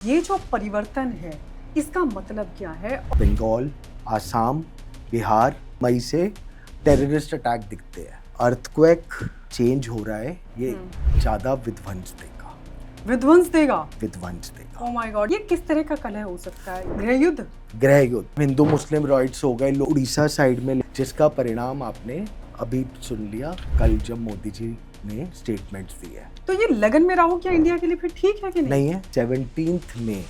ये जो परिवर्तन है इसका मतलब क्या है? बंगाल, आसाम, बिहार मई से टेररिस्ट अटैक दिखते हैं। अर्थक्वेक चेंज हो रहा है, ये ज्यादा विध्वंस देगा। विध्वंस देगा। ओह माय गॉड, ये किस तरह का कलह हो सकता है? गृह युद्ध? गृह युद्ध, हिंदू मुस्लिम रॉयट्स हो गए उड़ीसा साइड में, जिसका परिणाम आपने अभी सुन लिया कल जब मोदी जी ने स्टेटमेंट्स दिए। तो ये लगन में राहु क्या इंडिया के लिए फिर ठीक है कि नहीं है 17th May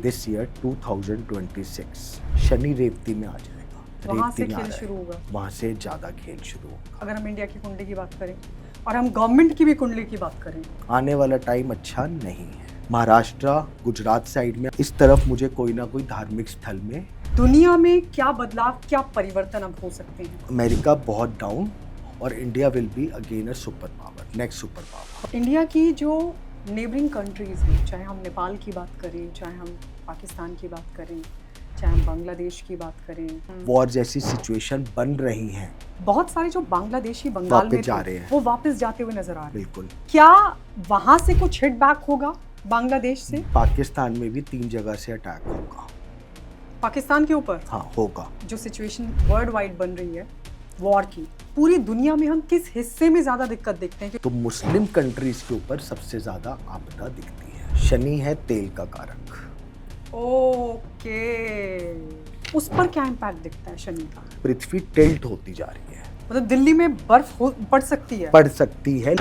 this year 2026 Shani Revati में आ जाएगा। वहां से खेल शुरू होगा, वहां से ज्यादा खेल शुरू होगा। अगर हम इंडिया की कुंडली की बात करें और हम गवर्नमेंट की भी कुंडली की बात करें, आने वाला टाइम अच्छा नहीं है। महाराष्ट्र, गुजरात साइड में इस तरफ मुझे कोई ना कोई धार्मिक स्थल में। दुनिया में क्या बदलाव, क्या परिवर्तन अब हो सकते हैं? अमेरिका बहुत डाउन और India will be again a super power, next super power. India की जो नेबरिंग कंट्रीज हैं, चाहे हम नेपाल की बात करें, चाहे हम पाकिस्तान की बात करें, चाहे हम बांग्लादेश की बात करें, वॉर जैसी सिचुएशन बन रही हैं। बहुत सारे जो बांग्लादेशी बंगाल में जा रहे हैं, वो वापस जाते हुए नजर आ रहे हैं। बिल्कुल। क्या वहां से कुछ हिट बैक होगा बांग्लादेश से? पाकिस्तान में भी 3 जगह से अटैक होगा। पाकिस्तान के ऊपर? हाँ, होगा। जो सिचुएशन वर्ल्ड वाइड बन रही है वॉर की, पूरी दुनिया में हम किस हिस्से में ज्यादा दिक्कत देखते हैं? तो मुस्लिम कंट्रीज के ऊपर सबसे ज्यादा आपदा दिखती है। शनि है तेल का कारक। ओके, उस पर क्या इम्पैक्ट दिखता है शनि का? पृथ्वी टिल्ट होती जा रही है, मतलब दिल्ली में बर्फ पड़ सकती है? पड़ सकती है।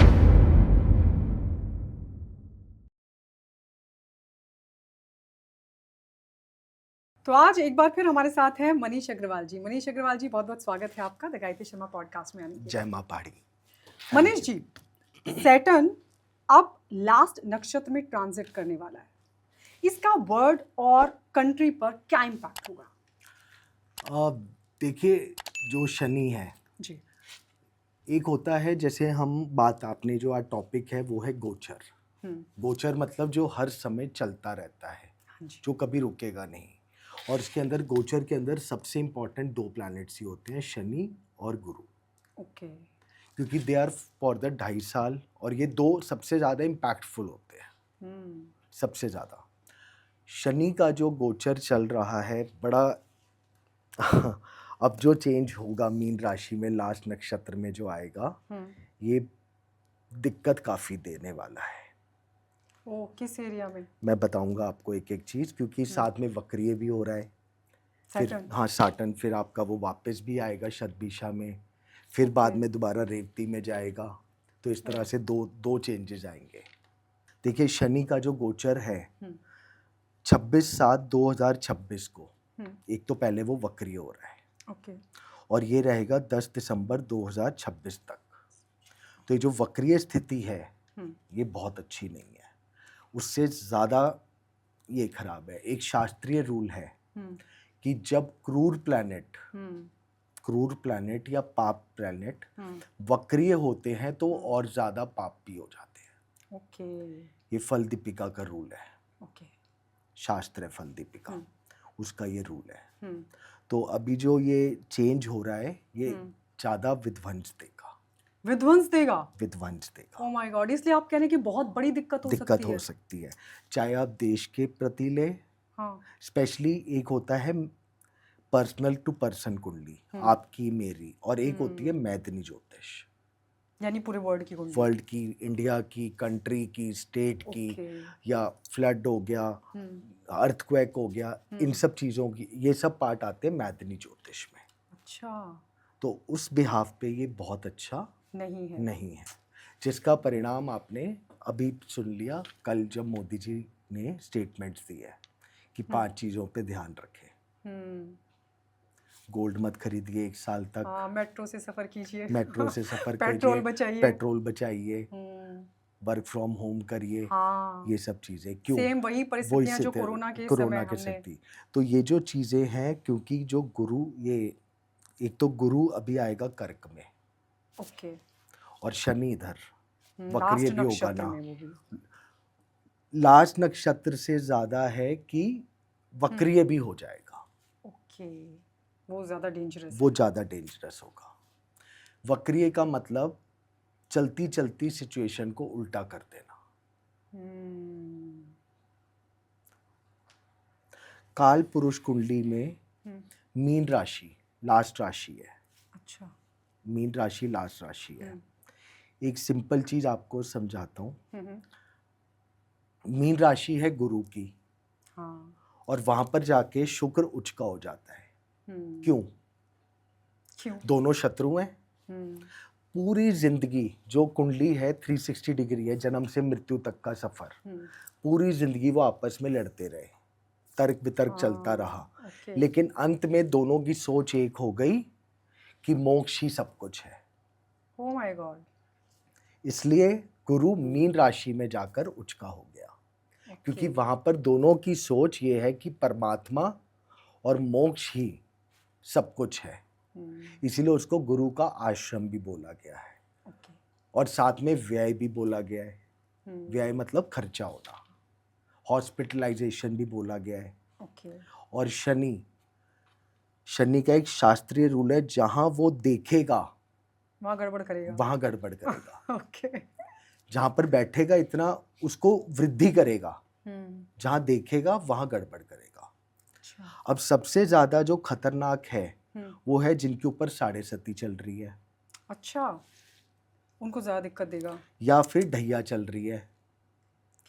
तो आज एक बार फिर हमारे साथ हैं मनीष अग्रवाल जी। मनीष अग्रवाल जी, बहुत बहुत स्वागत है आपका द गायत्री शर्मा पॉडकास्ट में आने के लिए। जय मां पहाड़ी। मनीष जी, सैटर्न अब लास्ट नक्षत्र में ट्रांजिट करने वाला है, इसका वर्ल्ड और कंट्री पर क्या इम्पैक्ट होगा? देखिए, जो शनि है जी, एक होता है, जैसे हम बात, आपने जो आज टॉपिक है वो है गोचर। गोचर मतलब जो हर समय चलता रहता है, जो कभी रुकेगा नहीं। और इसके अंदर, गोचर के अंदर सबसे इम्पोर्टेंट 2 प्लैनेट्स ही होते हैं, शनि और गुरु। ओके। क्योंकि दे आर फॉर द 2.5 साल, और ये 2 सबसे ज़्यादा इम्पैक्टफुल होते हैं। सबसे ज़्यादा शनि का जो गोचर चल रहा है बड़ा अब जो चेंज होगा मीन राशि में लास्ट नक्षत्र में जो आएगा, ये दिक्कत काफ़ी देने वाला है। ओ, किस एरिया में? मैं बताऊंगा आपको एक एक चीज़, क्योंकि साथ में वक्रीय भी हो रहा है। फिर साटन, फिर आपका वो वापस भी आएगा शतभिषा में, फिर बाद में दोबारा रेवती में जाएगा। तो इस तरह से दो चेंजेस आएंगे। देखिए, शनि का जो गोचर है 26/7/2026 को, एक तो पहले वो वक्रीय हो रहा है, और ये रहेगा 10 दिसंबर 2026 तक। तो ये जो वक्रीय स्थिति है ये बहुत अच्छी नहीं है, उससे ज़्यादा ये खराब है। एक शास्त्रीय रूल है कि जब क्रूर प्लैनेट या पाप प्लैनेट वक्रीय होते हैं तो और ज़्यादा पाप भी हो जाते हैं। ये फल दीपिका का रूल है। शास्त्र है फल दीपिका, उसका ये रूल है। तो अभी जो ये चेंज हो रहा है ये ज़्यादा विध्वंस देगा। ओह माय गॉड, इसलिए आप कह रहे हैं कि बहुत बड़ी दिक्कत हो सकती है। चाहे आप देश के प्रति ले, स्पेशली एक होता है पर्सनल टू पर्सन कुंडली, आपकी मेरी, और एक होती है मैदनी ज्योतिष, यानी पूरे वर्ल्ड की, इंडिया की, कंट्री की, स्टेट की, या फ्लड हो गया, अर्थक्वेक हो गया, इन सब चीज़ों की, ये सब पार्ट आते हैं मैदनी ज्योतिष में। अच्छा। तो उस बिहाफ पे ये बहुत अच्छा नहीं है, जिसका परिणाम आपने अभी सुन लिया कल जब मोदी जी ने स्टेटमेंट्स दिए कि 5 चीज़ों पे ध्यान रखें। गोल्ड मत खरीदिए 1 साल तक। मेट्रो से सफर कीजिए। पेट्रोल बचाइए। वर्क फ्रॉम होम करिए। ये सब चीज़ें क्यों? सेम वही परिस्थितियां जो कोरोना के समय थी। तो ये जो चीज़ें हैं, क्योंकि जो गुरु, ये एक तो गुरु अभी आएगा कर्क में, और शनि इधर वक्रीय भी होगा ना। लास्ट नक्षत्र से ज़्यादा है कि वक्रीय भी हो जाएगा। वो ज़्यादा डेंजरस होगा। वक्रीय का मतलब चलती चलती सिचुएशन को उल्टा कर देना। काल पुरुष कुंडली में हम्म, मीन राशि लास्ट राशि है। अच्छा। मीन राशि लास्ट राशि है। एक सिंपल चीज आपको समझाता हूँ। हम्म, मीन राशि है गुरु की, हाँ। और वहां पर जाके शुक्र उच्च का हो जाता है। क्यों? क्यों? दोनों शत्रु हैं। हम्म, पूरी जिंदगी जो कुंडली है 360 डिग्री है, जन्म से मृत्यु तक का सफर, हम्म, पूरी जिंदगी वो आपस में लड़ते रहे, तर्क वितर्क चलता रहा, ओके। लेकिन अंत में दोनों की सोच एक हो गई कि मोक्ष ही सब कुछ है। Oh my God. इसलिए गुरु मीन राशि में जाकर उच्च का हो गया, क्योंकि ओके। वहां पर दोनों की सोच ये है कि परमात्मा और मोक्ष ही सब कुछ है। इसीलिए उसको गुरु का आश्रम भी बोला गया है, ओके। और साथ में व्यय भी बोला गया है। व्यय मतलब खर्चा होना, हॉस्पिटलाइजेशन भी बोला गया है। ओके। और शनि, शनि का एक शास्त्रीय रूल है, जहां वो देखेगा वहाँ गड़बड़ करेगा। वहां गड़बड़ करेगा। ओके। जहां पर बैठेगा इतना उसको वृद्धि करेगा, हम्म, जहां देखेगा वहां गड़बड़ करेगा। अच्छा। अब सबसे ज्यादा जो खतरनाक है हम्म, वो है जिनके ऊपर साढ़े सती चल रही है, अच्छा, उनको ज़्यादा दिक्कत देगा। या फिर ढैया चल रही है।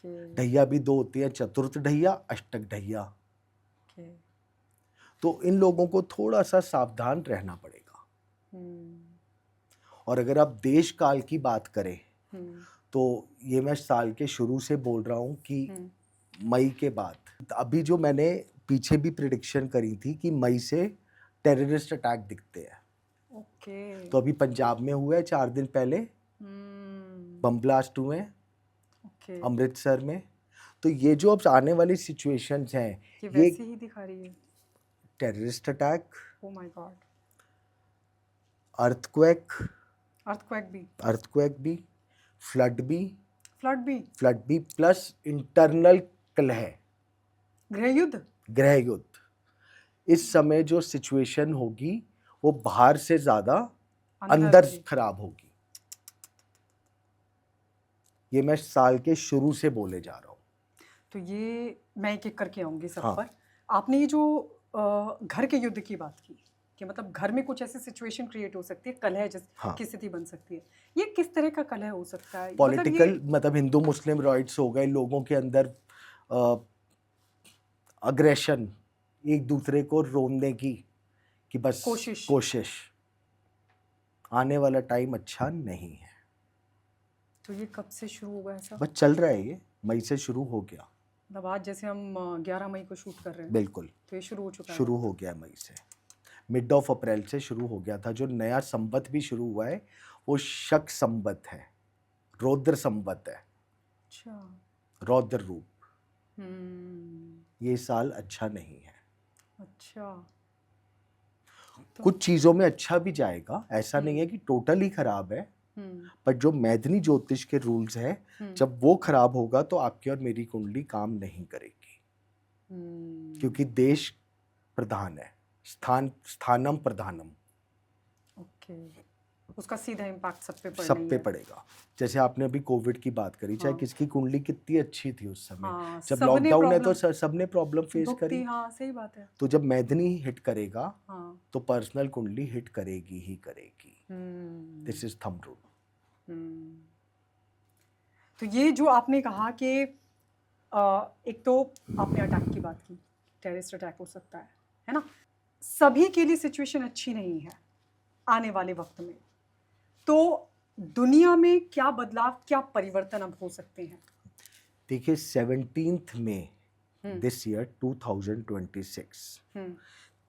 कि ढैया भी दो होती है, चतुर्थ ढैया, अष्टक ढैया। कि तो इन लोगों को थोड़ा सा सावधान रहना पड़ेगा। हम्म, और अगर आप देश काल की बात करें हम्म, तो ये मैं साल के शुरू से बोल रहा हूँ कि हम्म, मई के बाद, अभी जो मैंने पीछे भी प्रिडिक्शन करी थी कि मई से टेररिस्ट अटैक दिखते हैं। ओके। तो अभी पंजाब में हुआ है 4 दिन पहले, बम ब्लास्ट हुए हैं ओके। अमृतसर में। तो ये जो अब आने वाली सिचुएशंस हैं, ये ये वैसे ही दिखा रही है। Terrorist attack, oh my God. Earthquake, earthquake भी। फ्लड भी, फ्लड भी। प्लस इंटरनल कलह, गृह युद्ध। गृह युद्ध। इस समय जो सिचुएशन होगी वो बाहर से ज्यादा अंदर की। खराब होगी। ये मैं साल के शुरू से बोले जा रहा हूँ। तो ये मैं एक एक करके आऊंगी सब हाँ। पर। आपने ये जो घर के युद्ध की बात की कि मतलब घर में कुछ ऐसी सिचुएशन क्रिएट हो सकती है, कलह जैसे हाँ। की स्थिति बन सकती है। ये किस तरह का कलह हो सकता है? पॉलिटिकल मतलब हिंदू मुस्लिम रॉइट्स हो गए, लोगों के अंदर अग्रेशन, एक दूसरे को रोकने की कि बस कोशिश। आने वाला टाइम अच्छा नहीं है। तो ये कब से शुरू होगा ऐसा? बस चल रहा है, ये मई से शुरू हो गया। मतलब आज जैसे हम 11 मई को शूट कर रहे हैं, बिल्कुल तो ये शुरू हो चुका है। शुरू हो गया मई से, मिड ऑफ अप्रैल से शुरू हो गया था। जो नया संवत भी शुरू हुआ है वो शक संवत है, रौद्र संवत है, अच्छा। रौद्र रूप। हम्म, ये साल अच्छा नहीं है। अच्छा। कुछ चीजों में अच्छा भी जाएगा, ऐसा नहीं है कि टोटली खराब है, पर जो मैदनी ज्योतिष के रूल्स हैं, जब वो खराब होगा तो आपकी और मेरी कुंडली काम नहीं करेगी। क्योंकि देश प्रधान है, स्थानम प्रधानम। ओके। उसका सीधा इम्पैक्ट सब पे पड़ेगा। जैसे आपने अभी कोविड की बात करी, चाहे हाँ। किसकी कुंडली कितनी अच्छी थी उस समय, हाँ, जब सबने लॉकडाउन है तो प्रॉब्लम सबने प्रॉब्लम फेस दुखती, करी। हाँ सही बात है। तो जब मैदनी हिट करेगा हाँ। तो पर्सनल कुंडली हिट करेगी ही करेगी। This is thumb rule. तो ये जो आपने कहा कि एक तो आपने अटैक की बात की, टेररिस्ट अटैक हो सकता है ना? सभी के लिए सिचुएशन अच्छी नहीं है आने वाले वक्त में। तो दुनिया में क्या बदलाव, क्या परिवर्तन अब हो सकते हैं? देखिए 17 May this year 2026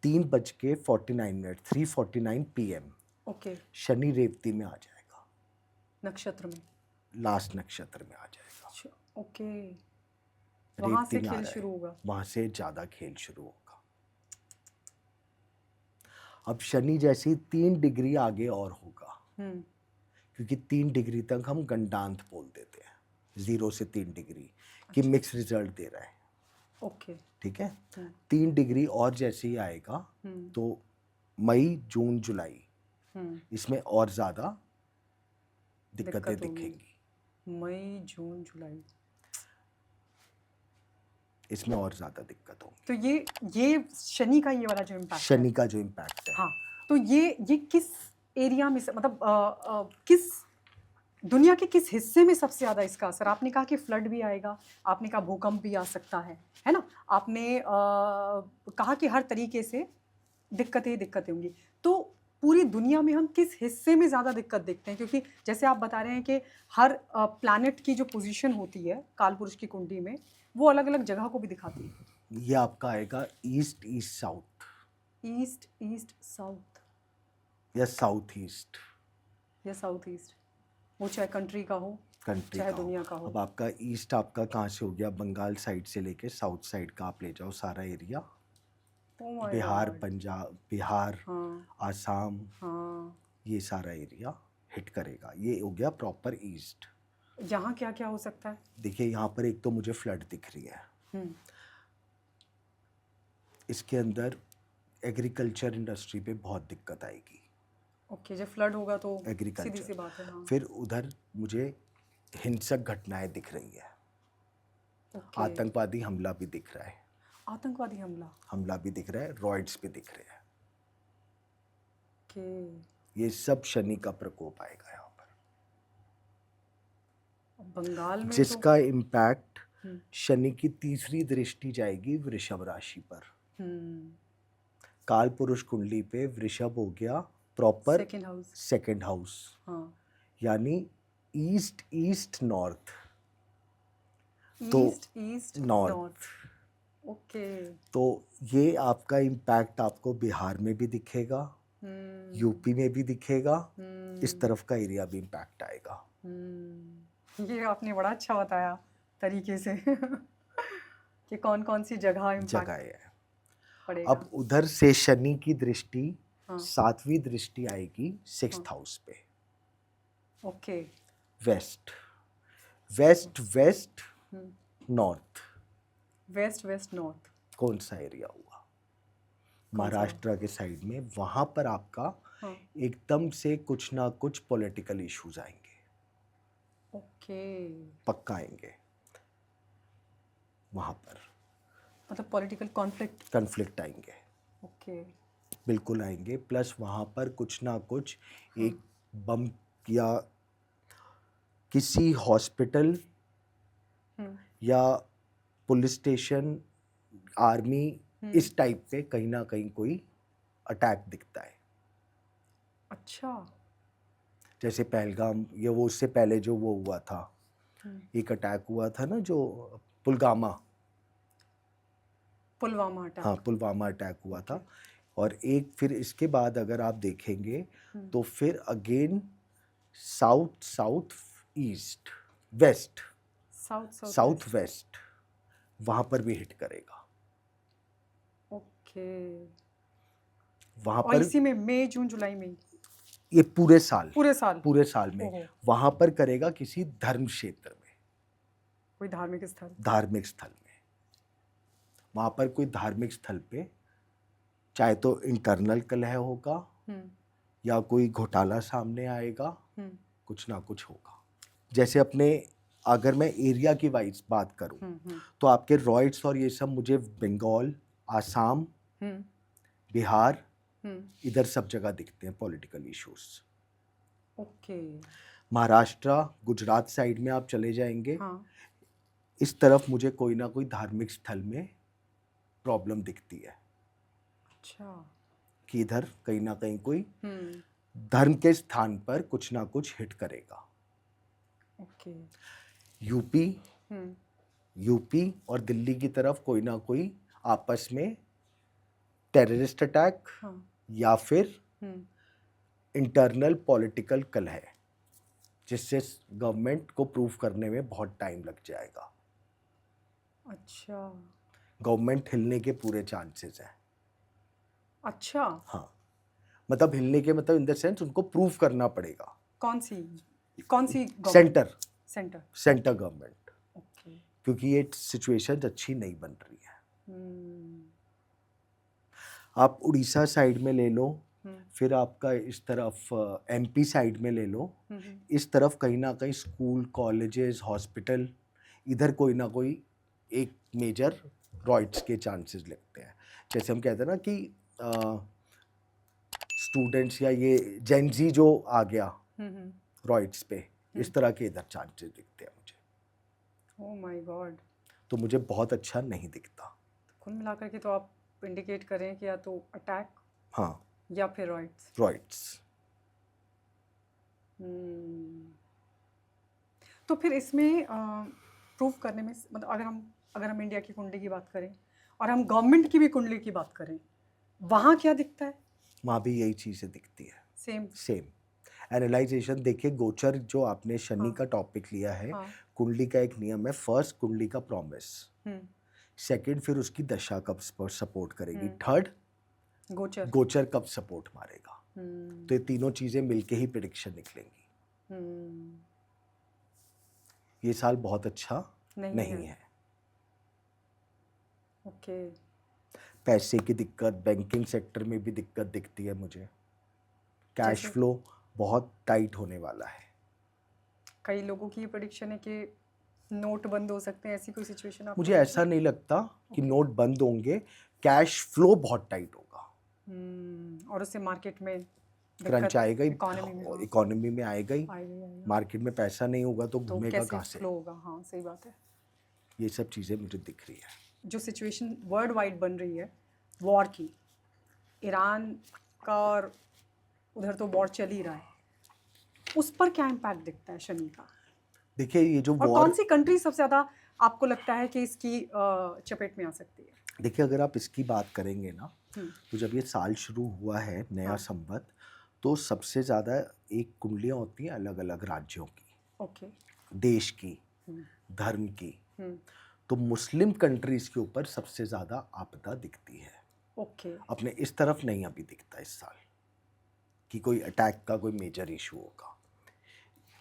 3:49 3:49 PM okay. Shani Revati में आ जाएगा, नक्षत्र में, लास्ट नक्षत्र में आ जाएगा। अच्छा, ओके। वहां से रेवती में आ खेल रहा है, शुरू होगा। वहां से ज्यादा खेल शुरू होगा। अब शनि जैसे ही 3 डिग्री आगे और होगा, क्योंकि 3 डिग्री तक हम गंडांत बोल देते हैं, 0 से 3 डिग्री कि मिक्स रिजल्ट दे रहा है। ओके। ठीक है। 3 डिग्री और जैसे ही आएगा तो मई जून जुलाई इसमें और ज्यादा दिक्कतें दिखेंगी। मई जून जुलाई। इसमें और ज़्यादा दिक्कत होगी। तो ये शनि का ये वाला जो इम्पैक्ट शनि का जो इम्पैक्ट है, हाँ, तो ये किस एरिया में मतलब किस दुनिया के किस हिस्से में सबसे ज़्यादा इसका असर? आपने कहा कि फ्लड भी आएगा, आपने कहा भूकंप भी आ सकता है ना? आपने कहा कि हर तरीके से दिक्कतें ही दिक्कतें होंगी। तो पूरी दुनिया में हम किस हिस्से में ज़्यादा दिक्कत देखते हैं? क्योंकि जैसे आप बता रहे हैं कि हर प्लैनेट की जो पोजीशन होती है कालपुरुष की कुंडली में, वो अलग-अलग जगह को भी दिखाती है। ये आपका आएगा east east south east, east, south या साउथ ईस्ट या साउथ ईस्ट, वो चाहे कंट्री का हो, कंट्री चाहे का हो। दुनिया का हो। अब आपका ईस्ट आपका कहाँ से हो गया? बंगाल साइड से लेके साउथ साइड का आप ले जाओ सारा area, oh my Bihar, God! Punjab, Bihar, हाँ, आसाम, हाँ। ये सारा एरिया हिट करेगा। ये हो गया प्रॉपर ईस्ट। यहाँ क्या-क्या हो सकता है? देखिए यहाँ पर एक तो मुझे फ्लड दिख रही है, हुँ, इसके अंदर एग्रीकल्चर इंडस्ट्री पे बहुत दिक्कत आएगी। ओके, जब फ्लड होगा तो एग्रीकल्चर, सीधी-सी बात है, हाँ। फिर उधर मुझे हिंसक घटनाएं दिख रही है, ओके, आतंकवादी हमला भी दिख रहा है, आतंकवादी हमला, भी दिख रहा है, रॉयट्स भी दिख रहे हैं। ओके। ये सब शनि का प्रकोप आएगा यहाँ पर, बंगाल में जिसका इम्पैक्ट हुँ, शनि की तीसरी दृष्टि जाएगी वृषभ राशि पर। हुँ, काल पुरुष कुंडली पे वृषभ हो गया proper second house, second house, हाँ। यानी ईस्ट ईस्ट नॉर्थ। तो east, east, north, north, okay. तो ये आपका इम्पैक्ट आपको बिहार में भी दिखेगा, हुँ, यूपी में भी दिखेगा, इस हुँ, तरफ का एरिया भी इम्पैक्ट आएगा। ये आपने बड़ा अच्छा बताया तरीके से कि कौन-कौन सी जगह जगह इम्पैक्ट है। पड़ेगा। अब उधर से शनि की दृष्टि हाँ, 7वीं दृष्टि आएगी हाँ, 6th हाउस पे, ओके। वेस्ट वेस्ट वेस्ट हुँ, नॉर्थ। वेस्ट, वेस्ट, नॉर्थ, कौन सा एरिया हुआ? कौन सा? महाराष्ट्र के साइड में, वहां पर आपका हाँ, एकदम से कुछ ना कुछ पॉलिटिकल इश्यूज आएंगे, ओके। पक्का आएंगे वहां पर, मतलब पॉलिटिकल कॉन्फ्लिक्ट, कन्फ्लिक्ट आएंगे, ओके। बिल्कुल आएंगे। प्लस वहां पर कुछ ना कुछ हाँ, एक बम या किसी हॉस्पिटल हुँ, या पुलिस स्टेशन, आर्मी, हुँ, इस टाइप पे कहीं ना कहीं कोई अटैक दिखता है। अच्छा। जैसे पहलगाम, या वो उससे पहले जो वो हुआ था, हुँ, एक अटैक हुआ था ना जो पुलवामा, पुलवामा अटैक, हाँ पुलवामा अटैक हुआ ओके। था। और एक फिर इसके बाद अगर आप देखेंगे हुँ, तो फिर again south south east west, south, south south west, west, वहां पर भी हिट करेगा। ओके। वहां और पर इसी में मई, जून, जुलाई में ये पूरे पूरे साल में ओहो! वहां पर करेगा किसी धर्म क्षेत्र में, कोई धार्मिक स्थल, धार्मिक स्थल में। वहां पर कोई धार्मिक स्थल पे चाहे तो इंटरनल कलह होगा हुँ, या कोई घोटाला सामने आएगा, हुँ, कुछ ना कुछ होगा। जैसे अपने, अगर मैं एरिया की वाइज बात करूं हुँ, तो आपके रॉयट्स और ये सब मुझे बंगाल, आसाम, हुँ, बिहार, हुँ, इधर सब जगह दिखते हैं political issues. Okay, Maharashtra, Gujarat side में आप चले जाएंगे, हाँ, इस तरफ मुझे कोई ना कोई धार्मिक स्थल में प्रॉब्लम दिखती है अच्छा, कि इधर कहीं ना कहीं कोई हुँ, धर्म के स्थान पर कुछ ना कुछ हिट करेगा। ओके, यूपी, हुँ, यूपी और दिल्ली की तरफ कोई ना कोई आपस में टेररिस्ट अटैक हाँ, या फिर हुँ, इंटरनल पॉलिटिकल कलह, जिससे गवर्नमेंट को प्रूव करने में बहुत टाइम लग जाएगा। अच्छा, गवर्नमेंट हिलने के पूरे चांसेस हैं। अच्छा, हाँ, मतलब हिलने के मतलब इन द सेंस उनको प्रूव करना पड़ेगा। कौन-सी government? Centre, centre, centre government, okay, क्योंकि ये सिचुएशन अच्छी नहीं बन रही है। हुँ, आप उड़ीसा साइड में ले लो, हुँ, फिर आपका इस तरफ एमपी साइड में ले लो, हुँ, इस तरफ कहीं ना कहीं स्कूल, कॉलेजेस, हॉस्पिटल, इधर कोई ना कोई एक मेजर रॉइड्स के चांसेस लगते हैं। जैसे हम कहते हैं ना कि स्टूडेंट्स या ये जेनजी जो आ गया रॉइड्स पे, इस तरह के इधर चांसेस दिखते हैं मुझे। Oh my God. तो मुझे बहुत अच्छा नहीं दिखता। कुल मिलाकर के तो आप इंडिकेट करें कि या तो अटैक हाँ, या फिर रॉइड्स। रॉइड्स। तो फिर इसमें प्रूफ करने में मतलब अगर हम इंडिया की कुंडली की बात करें और हम गवर्नमेंट की भी कुंडली की बात करें, वहाँ क्या दिखता है? वहाँ भी यही चीज़ें दिखती है, सेम। एनालाइजेशन देखिए, गोचर जो आपने शनि हाँ। का टॉपिक लिया है, हाँ। कुंडली का एक नियम है, फर्स्ट कुंडली का प्रॉमिस, सेकंड फिर उसकी दशा कब सपोर्ट करेगी, थर्ड गोचर कब सपोर्ट मारेगा। तो ये तीनों चीजें मिलके ही प्रेडिक्शन निकलेंगी। ये साल बहुत अच्छा नहीं है। ओके। पैसे की दिक्कत, बैंकिंग सेक्टर में भी दिक्कत दिखती है मुझे। कैश फ्लो बहुत टाइट होने वाला है। कई लोगों की ये प्रेडिक्शन है कि नोट बंद हो सकते हैं, ऐसी कोई सिचुएशन आपको? मुझे ऐसा नहीं लगता कि नोट बंद होंगे, कैश फ्लो बहुत टाइट होगा। और उससे मार्केट में क्रंच आएगा ही, इकोनॉमी में आएगा ही। मार्केट में पैसा नहीं होगा तो घूमेगा कहाँ से? फ्लो होगा। हाँ, सही बात है। ये सब चीज़ें मुझे दिख रही है। जो सिचुएशन वर्ल्ड वाइड बन रही है वॉर की, ईरान का, और उधर तो वॉर चल ही रहा है, उस पर क्या इम्पैक्ट दिखता है शनि का? देखिए ये जो और वॉर, कौन सी कंट्री सबसे ज़्यादा आपको लगता है कि इसकी चपेट में आ सकती है? देखिए अगर आप इसकी बात करेंगे ना, तो जब ये साल शुरू हुआ है नया संवत, तो सबसे ज़्यादा एक कुंडलियाँ होती हैं अलग अलग राज्यों की, ओके, देश की, धर्म की। तो मुस्लिम कंट्रीज के ऊपर सबसे ज़्यादा आपदा दिखती है। ओके। अपने इस तरफ नहीं अभी दिखता इस साल कि कोई अटैक का कोई मेजर इशू होगा।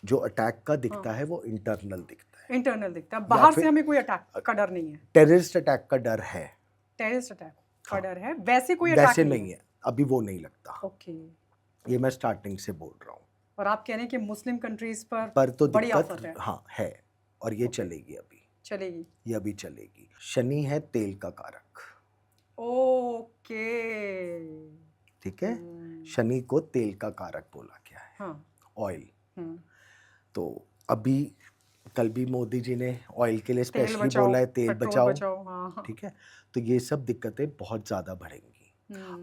जो अटैक का दिखता है वो इंटरनल दिखता है। इंटरनल दिखता है, बाहर से हमें कोई अटैक का डर नहीं है। टेररिस्ट अटैक का डर है। टेररिस्ट अटैक का डर है, वैसे कोई वैसे अटैक नहीं है, अभी वो नहीं लगता। ओके। ये मैं स्टार्टिंग से बोल रहा हूँ। और आप कह रहे हैं कि मुस्लिम कंट्रीज पर तो बड़ी दिक्कत आफत है। हाँ है, और ये चलेगी अभी, चलेगी, ये अभी चलेगी। शनि है तेल का कारक। ओके, ठीक है, शनि को तेल का कारक बोला गया है। हाँ। ऑयल। तो अभी कल भी मोदी जी ने ऑयल के लिए स्पेशली बोला है तेल बचाओ। हाँ। ठीक है, तो ये सब दिक्कतें बहुत ज़्यादा बढ़ेंगी।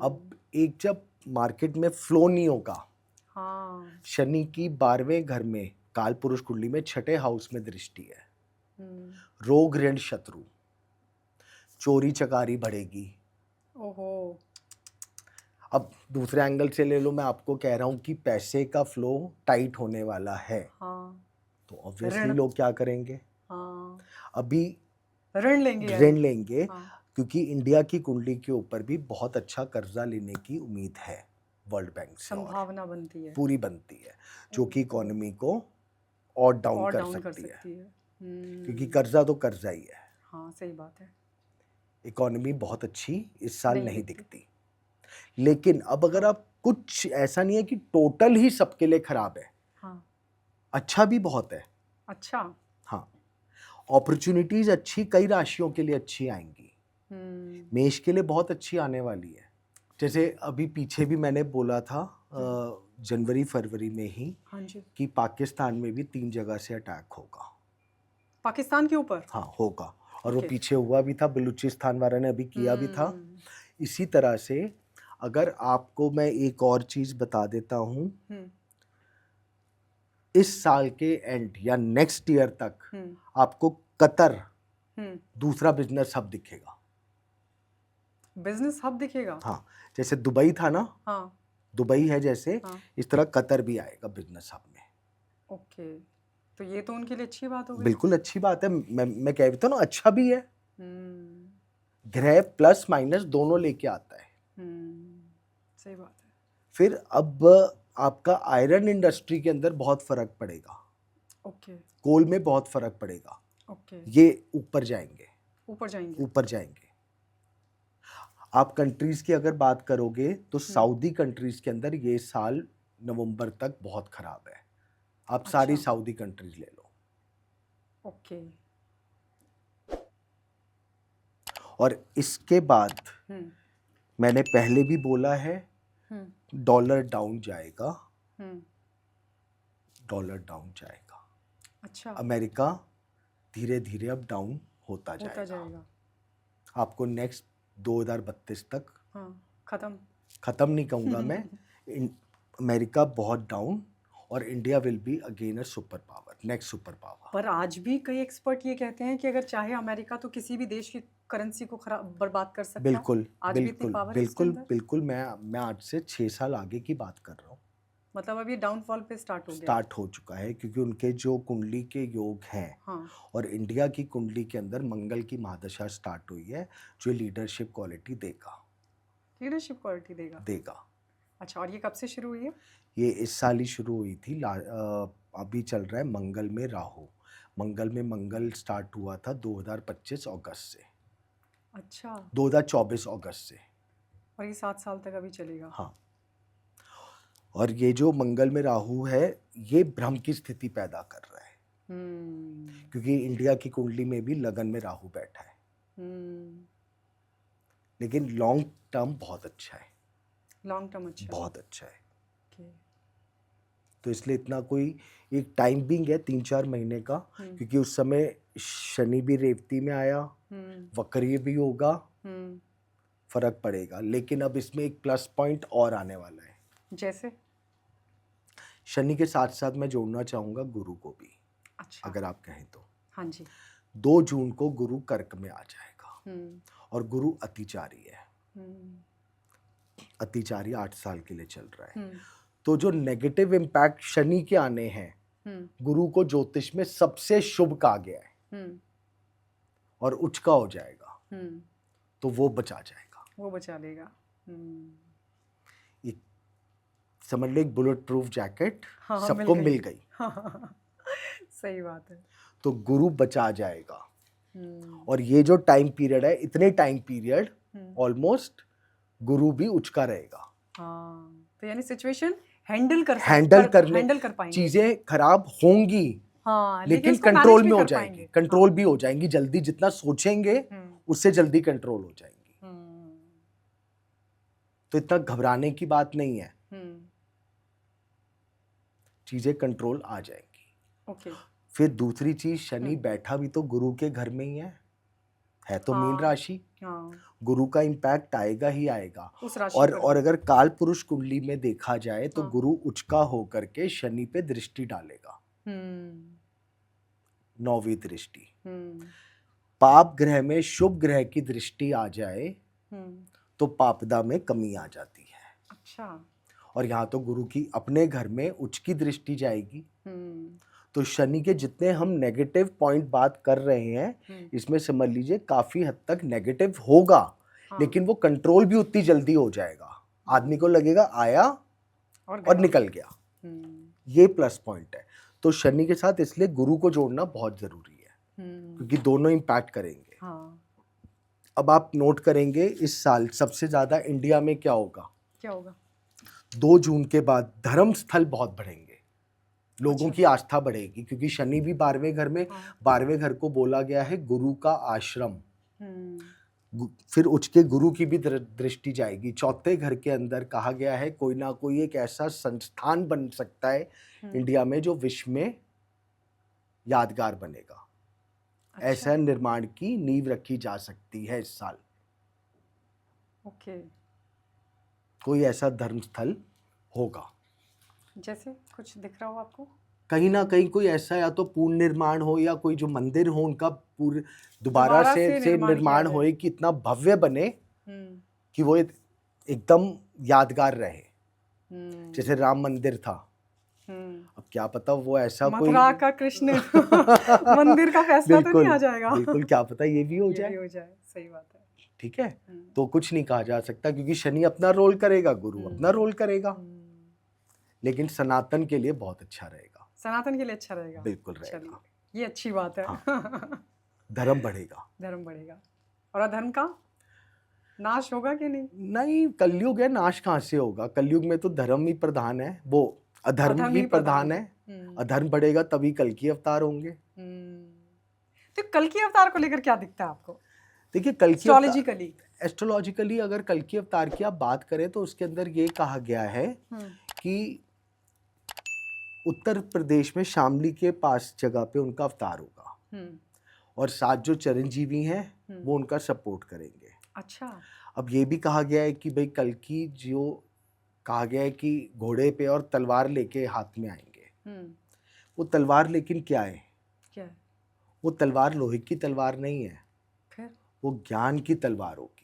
अब एक जब मार्केट में फ्लो नहीं होगा, हाँ। शनि की 12वें घर में काल पुरुष कुंडली में 6ठे हाउस में दृष्टि है। रोग ऋण शत्रु, चोरी चकारी बढ़ेगी। ओहो। अब दूसरे एंगल से ले लो, मैं आपको कह रहा हूँ कि पैसे का फ्लो टाइट होने वाला है। हाँ। तो ऑब्वियसली लोग क्या करेंगे? हाँ। अभी ऋण लेंगे। हाँ। क्योंकि इंडिया की कुंडली के ऊपर भी बहुत अच्छा कर्जा लेने की उम्मीद है वर्ल्ड बैंक से, संभावना बनती है, पूरी बनती है, जो कि इकोनॉमी को और डाउन कर सकती है। क्योंकि कर्जा तो कर्जा ही है। हाँ, सही बात है। इकोनॉमी बहुत अच्छी इस साल नहीं दिखती। लेकिन अब अगर आप कुछ ऐसा नहीं है कि टोटल ही सबके लिए खराब है। हाँ। अच्छा भी बहुत है। अच्छा। हाँ, अपॉर्चुनिटीज अच्छी कई राशियों के लिए अच्छी आएंगी। मेष के लिए बहुत अच्छी आने वाली है। जैसे अभी पीछे भी मैंने बोला था जनवरी फरवरी में ही, हाँ जी, कि पाकिस्तान में भी 3 जगह से अटैक होगा। पाकिस्तान के ऊपर? हाँ होगा, और वो पीछे हुआ भी था, बलूचिस्तान वाले ने अभी किया भी था। इसी तरह से अगर आपको मैं एक और चीज बता देता हूँ, इस साल के एंड या नेक्स्ट ईयर तक आपको कतर दूसरा बिजनेस हब दिखेगा। बिजनेस हब दिखेगा? हाँ, जैसे दुबई था ना, हाँ, दुबई है जैसे, इस तरह कतर भी आएगा बिजनेस हब में। ओके, तो ये तो उनके लिए अच्छी बात हो गई। बिल्कुल अच्छी बात है, मैं कह रहा था ना, अच्छा भी है। ग्रह प्लस माइनस दोनों लेके आता है। सही बात है। फिर अब आपका आयरन इंडस्ट्री के अंदर बहुत फर्क पड़ेगा। ओके। कोल में बहुत फर्क पड़ेगा। ओके। ये ऊपर जाएंगे। आप कंट्रीज की अगर बात करोगे तो सऊदी कंट्रीज के अंदर ये साल नवंबर तक बहुत खराब है। आप सारी सऊदी कंट्रीज ले लो। ओके। और इसके बाद मैंने पहले भी बोला है, डॉलर डाउन जाएगा, डॉलर डाउन जाएगा। अच्छा, अमेरिका धीरे धीरे अब डाउन होता जाएगा। आपको नेक्स्ट 2032 तक खत्म नहीं कहूँगा मैं, अमेरिका बहुत डाउन और India will be again a super power, next super power. पर आज भी कई एक्सपर्ट ये कहते हैं कि अगर चाहे अमेरिका तो किसी भी देश की करेंसी को बर्बाद कर सकता है। बिल्कुल आज बिल्कुल भी इतनी पावर है इसके बिल्कुल अंदर? बिल्कुल। मैं आज से 6 साल आगे की बात कर रहा हूँ। मतलब अभी डाउनफॉल पे स्टार्ट हो चुका है, क्योंकि उनके जो कुंडली के योग हैं, हाँ, और इंडिया की कुंडली के अंदर मंगल की महादशा स्टार्ट हुई है, जो लीडरशिप क्वालिटी देगा। अच्छा, और ये कब से शुरू हुई है? ये इस साल ही शुरू हुई थी। अभी चल रहा है मंगल में राहु। मंगल में मंगल स्टार्ट हुआ था 2025 अगस्त से। अच्छा, 2024 अगस्त से, और ये 7 साल तक अभी चलेगा। हाँ। और ये जो मंगल में राहु है, ये भ्रम की स्थिति पैदा कर रहा है, क्योंकि इंडिया की कुंडली में भी लगन में राहु बैठा है। लेकिन लॉन्ग टर्म बहुत अच्छा है, बहुत अच्छा है। तो इसलिए इतना कोई एक टाइम बिंग है 3-4 महीने का, क्योंकि उस समय शनि भी रेवती में आया, वक्रीय भी होगा, फर्क पड़ेगा। लेकिन अब इसमें एक प्लस पॉइंट और आने वाला है। जैसे शनि के साथ साथ मैं जोड़ना चाहूंगा गुरु को भी। अच्छा, अगर आप कहें तो। हाँ जी। 2 जून को गुरु कर्क में आ जाएगा, और गुरु अतिचारी है। अतिचारी 8 साल के लिए चल रहा है। तो जो नेगेटिव इम्पैक्ट शनि के आने हैं, गुरु को ज्योतिष में सबसे शुभ कहा गया है, और उच्च का हो जाएगा, तो वो बचा लेगा। समझ लो एक बुलेट प्रूफ जैकेट सबको मिल गई। सही बात है। तो गुरु बचा जाएगा। और ये जो टाइम पीरियड है, इतने टाइम पीरियड ऑलमोस्ट गुरु भी उच्च का रहेगा। तो यानी सिचुएशन हैंडल कर पाएंगे। चीजें खराब होंगी, लेकिन कंट्रोल में हो जाएंगी, कंट्रोल भी हो जाएंगी जल्दी। जितना सोचेंगे उससे जल्दी कंट्रोल हो जाएंगी। तो इतना घबराने की बात नहीं है, चीजें कंट्रोल आ जाएंगी। फिर दूसरी चीज, शनि बैठा भी तो गुरु के घर में ही है तो मीन राशि। गुरु का इम्पैक्ट आएगा ही आएगा। और अगर काल पुरुष कुंडली में देखा जाए तो गुरु उच्च का होकर के शनि पे दृष्टि डालेगा, 9वीं दृष्टि। पाप ग्रह में शुभ ग्रह की दृष्टि आ जाए तो पापदा में कमी आ जाती है। अच्छा। और यहाँ तो गुरु की अपने घर में उच्च की दृष्टि जाएगी। तो शनि के जितने हम नेगेटिव पॉइंट बात कर रहे हैं, इसमें समझ लीजिए काफी हद तक नेगेटिव होगा, लेकिन वो कंट्रोल भी उतनी जल्दी हो जाएगा। आदमी को लगेगा आया और निकल गया। ये प्लस पॉइंट है। तो शनि के साथ इसलिए गुरु को जोड़ना बहुत जरूरी है, क्योंकि दोनों इम्पैक्ट करेंगे। अब आप नोट करेंगे इस साल सबसे ज्यादा इंडिया में क्या होगा? 2 जून के बाद धर्म स्थल बहुत बढ़ेंगे, लोगों की आस्था बढ़ेगी, क्योंकि शनि भी 12वें घर में, 12वें घर को बोला गया है गुरु का आश्रम। फिर उच्च के गुरु की भी दृष्टि जाएगी। 4थे घर के अंदर कहा गया है कोई ना कोई एक ऐसा संस्थान बन सकता है इंडिया में जो विश्व में यादगार बनेगा। अच्छा। ऐसा निर्माण की नींव रखी जा सकती है इस साल। कोई ऐसा धर्म स्थल होगा। जैसे कुछ दिख रहा हो आपको? कहीं ना कहीं कोई ऐसा या तो पूर्ण निर्माण हो, या कोई जो मंदिर हो उनका पूरे दोबारा से निर्माण होए कि इतना भव्य बने कि वो एकदम यादगार रहे। जैसे राम मंदिर था, अब क्या पता वो ऐसा कोई मथुरा का कृष्ण मंदिर का फैसला तो नहीं आ जाएगा। बिल्कुल, क्या पता ये भी हो जाए। सही बात है। ठीक है, तो कुछ नहीं कहा जा सकता, क्योंकि शनि अपना रोल करेगा, गुरु अपना रोल करेगा। लेकिन सनातन के लिए बहुत अच्छा रहेगा। सनातन के लिए अच्छा रहेगा, बिल्कुल रहेगा। ये अच्छी बात है। हाँ। धर्म बढ़ेगा। और अधर्म का नाश होगा कि नहीं? नहीं, कलयुग है, नाश कहाँ से होगा? कलयुग में तो धर्म ही प्रधान है, वो अधर्म ही प्रधान है। अधर्म बढ़ेगा तभी कल की अवतार होंगे। तो कल की अवतार को लेकर क्या दिखता है आपको? देखिए कल की एस्ट्रोलॉजिकली एस्ट्रोलॉजिकली अगर कल की अवतार की आप बात करें तो उसके अंदर ये कहा गया है कि उत्तर प्रदेश में शामली के पास जगह पे उनका अवतार होगा और 7 जो चिरंजीवी हैं वो उनका सपोर्ट करेंगे। अच्छा। अब ये भी कहा गया है कि भाई कल की जो कहा गया है कि घोड़े पे और तलवार लेके हाथ में आएंगे। वो तलवार लेकिन क्या है? क्या है? वो तलवार लोहे की तलवार नहीं है, फिर वो ज्ञान की तलवार होगी।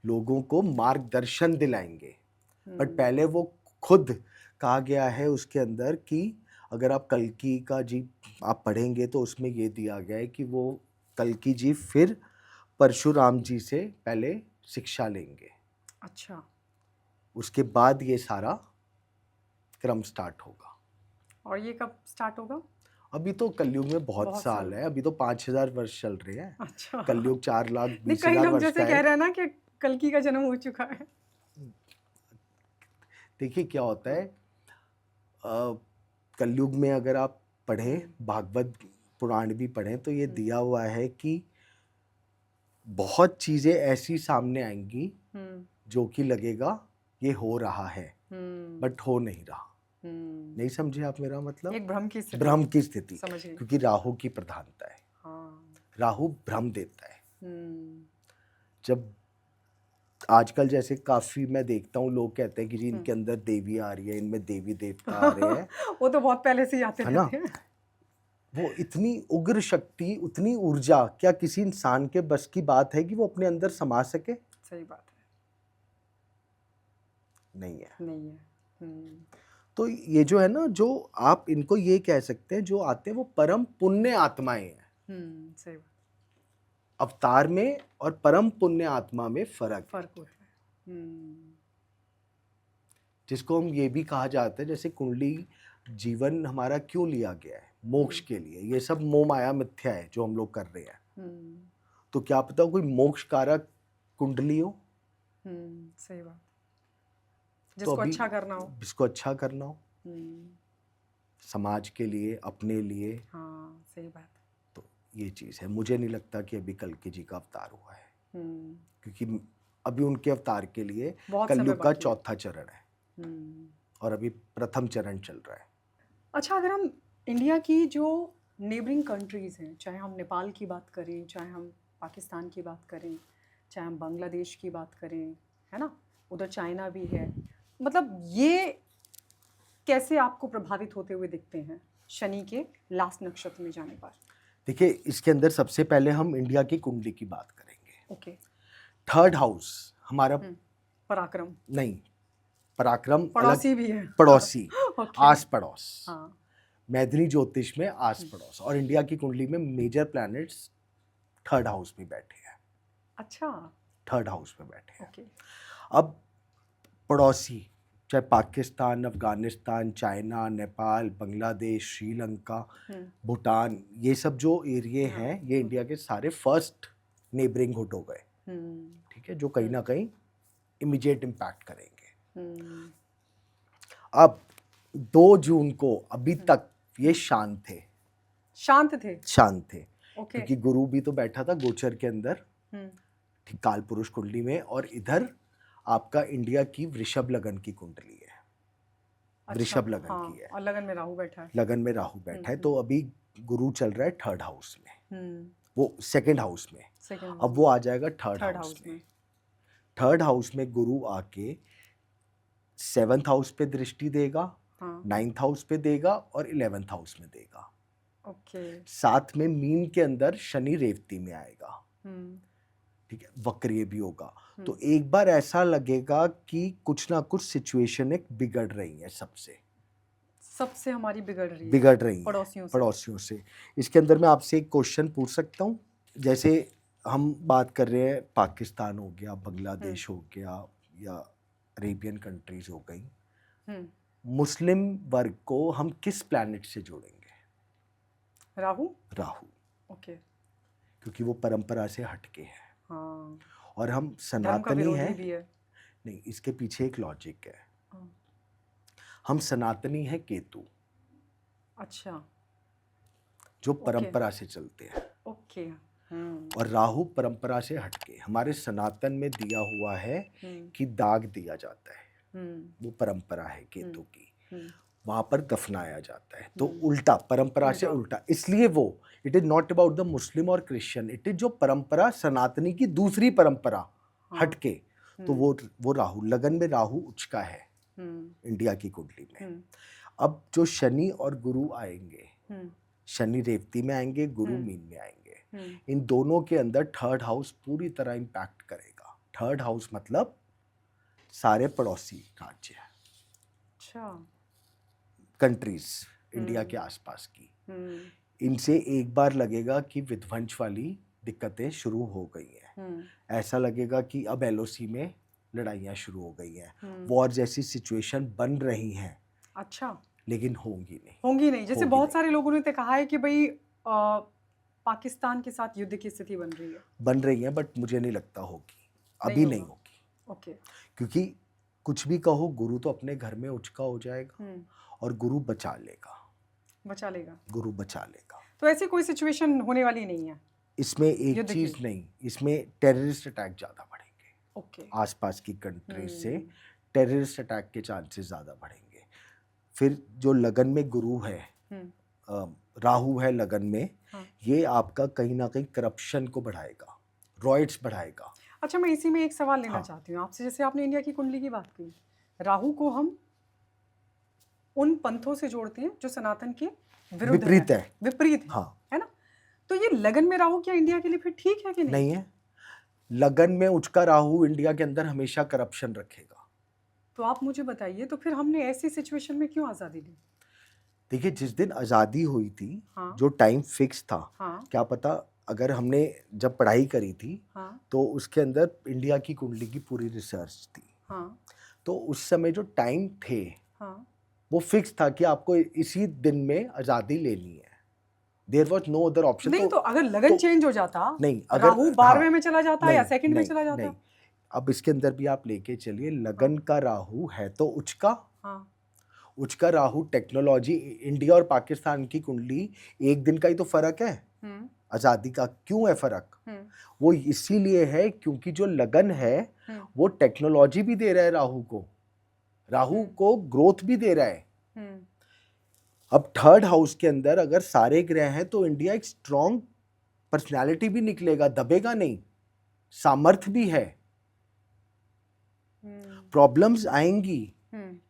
लोगों को मार्गदर्शन दिलाएंगे। बट पहले वो खुद कहा गया है उसके अंदर कि अगर आप कल्कि का जी आप पढ़ेंगे तो उसमें ये दिया गया है कि वो कल्कि जी फिर परशुराम जी से पहले शिक्षा लेंगे। अच्छा। उसके बाद ये सारा क्रम स्टार्ट होगा। और ये कब स्टार्ट होगा? अभी तो कलयुग में बहुत साल है, अभी तो 5000 वर्ष चल रहे हैं। अच्छा। कलयुग 4,20,000 वर्ष जैसे का कह है। रहे हैं ना कि कल्कि का जन्म हो चुका है। देखिए क्या होता है, कलयुग में अगर आप पढ़ें, भागवत पुराण भी पढ़ें तो ये दिया हुआ है कि बहुत चीजें ऐसी सामने आएंगी जो कि लगेगा ये हो रहा है बट हो नहीं रहा। नहीं समझे आप मेरा मतलब? एक भ्रम की स्थिति क्योंकि राहु की प्रधानता है। राहु भ्रम देता है। जब आजकल जैसे काफी मैं देखता हूँ लोग कहते हैं कि जी इनके अंदर देवी आ रही है, इनमें देवी देवता आ रहे हैं। वो तो बहुत पहले से ही आते रहते हैं। वो इतनी उग्र शक्ति, उतनी ऊर्जा क्या किसी इंसान के बस की बात है कि वो अपने अंदर समा सके? सही बात है, नहीं है। नहीं है। तो ये जो है ना, जो आप इनको ये कह सकते हैं जो आते हैं वो परम पुण्य आत्माएं हैं। सही बात। अवतार में और परम पुण्य आत्मा में फर्क है। जिसको हम ये भी कहा जाता है जैसे कुंडली जीवन हमारा क्यों लिया गया है? मोक्ष के लिए। ये सब मोह माया मिथ्या है जो हम लोग कर रहे हैं। तो क्या पता कोई मोक्ष कारक कुंडली हो। सही बात। जिसको तो अच्छा करना हो, जिसको अच्छा करना हो, समाज के लिए, अपने लिए। हाँ सही बात। तो ये चीज है। मुझे नहीं लगता कि अभी कल्कि जी का अवतार हुआ है, क्योंकि अभी उनके अवतार के लिए कलयुग का चौथा चरण है और अभी प्रथम चरण चल रहा है। अच्छा, अगर हम इंडिया की जो नेबरिंग कंट्रीज हैं, चाहे हम नेपाल की बात करें, चाहे हम पाकिस्तान की बात करें, चाहे हम बांग्लादेश की बात करें, है ना, उधर चाइना भी है, मतलब ये कैसे आपको प्रभावित होते हुए दिखते हैं शनि के लास्ट नक्षत्र में जाने पर? देखिए इसके अंदर सबसे पहले हम इंडिया की कुंडली की बात करेंगे। ओके। थर्ड हाउस हमारा पराक्रम नहीं, पराक्रम पड़ोसी भी है। पड़ोसी आस पड़ोस। हाँ। मैथिली ज्योतिष में आस पड़ोस। और इंडिया की कुंडली में मेजर प्लैनेट्स थर्ड हाउस में बैठे हैं। अच्छा, थर्ड हाउस में बैठे हैं। ओके। अब पड़ोसी चाहे पाकिस्तान, अफगानिस्तान, चाइना, नेपाल, बांग्लादेश, श्रीलंका, भूटान, ये सब जो एरिया हैं ये इंडिया के सारे फर्स्ट नेबरिंग हुड हो गए। ठीक है, जो कहीं ना कहीं इमीडिएट इम्पैक्ट करेंगे। अब 2 जून को अभी तक ये शांत थे। क्योंकि गुरु भी तो बैठा था गोचर के अंदर, ठीक, काल पुरुष कुंडली में। और इधर आपका इंडिया की वृषभ लगन की कुंडली है। अच्छा, वृषभ लगन की है और लगन में राहु बैठा है। लगन में राहु बैठा है। तो अभी गुरु चल रहा है थर्ड हाउस में, वो सेकंड हाउस में। अब वो आ जाएगा थर्ड हाउस में। थर्ड हाउस में गुरु आके 7th हाउस पे दृष्टि देगा, 9th हाउस पे देगा और 11th हाउस में देगा। ओके। साथ में मीन के अंदर शनि रेवती में आएगा। ठीक है, वक्रिय भी होगा। तो एक बार ऐसा लगेगा कि कुछ ना कुछ सिचुएशन एक बिगड़ रही है, सबसे हमारी बिगड़ रही है पड़ोसियों से। इसके अंदर मैं आपसे एक क्वेश्चन पूछ सकता हूँ? जैसे हम बात कर रहे हैं पाकिस्तान हो गया, बांग्लादेश हो गया या अरेबियन कंट्रीज हो गई, मुस्लिम वर्ग को हम किस प्लैनेट से जोड़ेंगे? राहु। ओके। क्योंकि वो परंपरा से हटके है। हाँ। और हम सनातनी हैं। नहीं, इसके पीछे एक लॉजिक है। हम सनातनी हैं केतु। अच्छा। जो परंपरा से चलते हैं। ओके। और राहु परंपरा से हटके हमारे सनातन में दिया हुआ है कि दाग दिया जाता है, वो परंपरा है केतु की, वहां पर दफनाया जाता है। तो उल्टा, परंपरा से उल्टा, इसलिए वो it is not about the Muslim और क्रिश्चियन, इट इज जो परंपरा सनातनी की दूसरी परंपरा हटके। तो वो राहु लगन में, राहु उचका है इंडिया की कुंडली में। अब जो शनि और गुरु आएंगे, शनि रेवती में आएंगे, गुरु मीन में आएंगे, इन दोनों के अंदर थर्ड हाउस पूरी तरह इंपैक्ट करेगा। थर्ड हाउस मतलब सारे पड़ोसी राज्य, अच्छा, कंट्रीज इंडिया के आसपास की, इनसे एक बार लगेगा कि विध्वंस वाली दिक्कतें शुरू हो गई हैं। ऐसा लगेगा कि अब एलओसी में लड़ाइयाँ शुरू हो गई हैं, वॉर जैसी सिचुएशन बन रही हैं। अच्छा, लेकिन होंगी नहीं। जैसे बहुत सारे लोगों ने तो कहा है कि भाई पाकिस्तान के साथ युद्ध की स्थिति बन रही है, बट मुझे नहीं लगता होगी, अभी नहीं होगी। ओके। क्योंकि कुछ भी कहो, गुरु तो अपने घर में उचका हो जाएगा और गुरु बचा लेगा, गुरु बचा लेगा। तो ऐसी कोई सिचुएशन होने वाली नहीं है इसमें। एक चीज नहीं, इसमें टेररिस्ट अटैक ज्यादा बढ़ेंगे। ओके। आसपास की कंट्री से टेररिस्ट अटैक के चांसेस ज्यादा बढ़ेंगे। फिर जो लगन में गुरु है, राहु है लगन में, ये आपका कहीं ना कहीं करप्शन को बढ़ाएगा, रॉयट्स बढ़ाएगा। अच्छा, मैं इसी में एक सवाल लेना चाहती हूँ आपसे। जैसे आपने इंडिया की कुंडली की बात की, राहु को हम उन पंथों से जोड़ते हैं जो सनातन के विपरीत है, है ना? तो ये लगन में राहु क्या इंडिया के लिए फिर ठीक है कि नहीं है? लगन में उचका राहु इंडिया के अंदर हमेशा करप्शन रखेगा। तो आप मुझे बताइए, तो फिर हमने ऐसी सिचुएशन में क्यों आजादी ली? देखिए, जिस दिन आजादी हुई थी, जो टाइम फिक्स था, क्या पता अगर हमने जब पढ़ाई करी थी, तो उसके अंदर इंडिया की कुंडली की पूरी रिसर्च थी। तो उस समय जो टाइम थे, वो फिक्स था कि आपको इसी दिन में आजादी लेनी है। There was no other option. नहीं, तो अगर लगन चेंज हो जाता, नहीं, अगर राहु 12वें में चला जाता या सेकंड में चला जाता। नहीं, अब इसके अंदर भी आप लेके चलिए, लगन का राहु है तो उचका, उचका राहु टेक्नोलॉजी। इंडिया और पाकिस्तान की कुंडली एक दिन का ही तो फर्क है, आजादी का क्यों है फर्क? वो इसीलिए है क्योंकि जो लगन है वो टेक्नोलॉजी भी दे रहा है राहु को ग्रोथ भी दे रहा है। अब थर्ड हाउस के अंदर अगर सारे ग्रह हैं तो इंडिया एक स्ट्रॉन्ग पर्सनालिटी भी निकलेगा, दबेगा नहीं, सामर्थ्य भी है। प्रॉब्लम्स आएंगी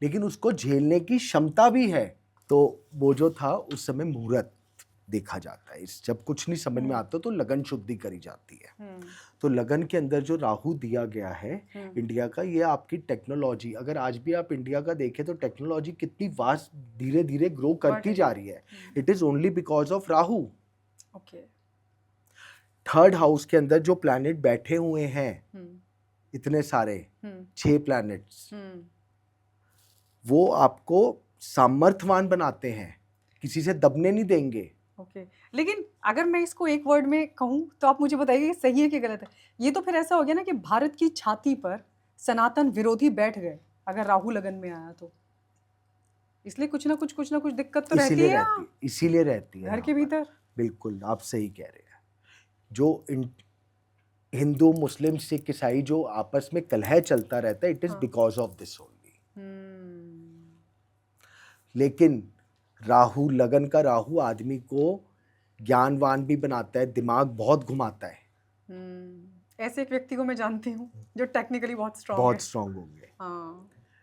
लेकिन उसको झेलने की क्षमता भी है। तो वो जो था उस समय मुहूर्त देखा जाता है। जब कुछ नहीं समझ में आता तो लगन शुद्धि करी जाती है। तो लगन के अंदर जो राहु दिया गया है इंडिया का, ये आपकी टेक्नोलॉजी, अगर आज भी आप इंडिया का देखें तो टेक्नोलॉजी कितनी वास्ट धीरे धीरे ग्रो करती जा रही है। It is only because of Rahu. Third house के अंदर जो प्लैनेट बैठे हुए हैं, इतने सारे 6 प्लैनेट्स, वो आपको सामर्थ्यवान बनाते हैं, किसी से दबने नहीं देंगे। लेकिन अगर मैं इसको एक वर्ड में कहूं तो आप मुझे बताइए सही है कि गलत है? ये तो फिर ऐसा हो गया ना कि भारत की छाती पर सनातन विरोधी बैठ गए अगर राहु लगन में आया तो। इसलिए कुछ ना कुछ दिक्कत तो रहती है, इसीलिए रहती है घर के भीतर। बिल्कुल आप सही कह रहे हैं। जो हिंदू मुस्लिम सिख ईसाई जो आपस में कलह चलता रहता है, it is because of this only. लेकिन राहु, लगन का राहु आदमी को ज्ञानवान भी बनाता है, दिमाग बहुत घुमाता है। ऐसे एक व्यक्ति को मैं जानती हूँ जो टेक्निकली बहुत स्ट्रांग होंगे।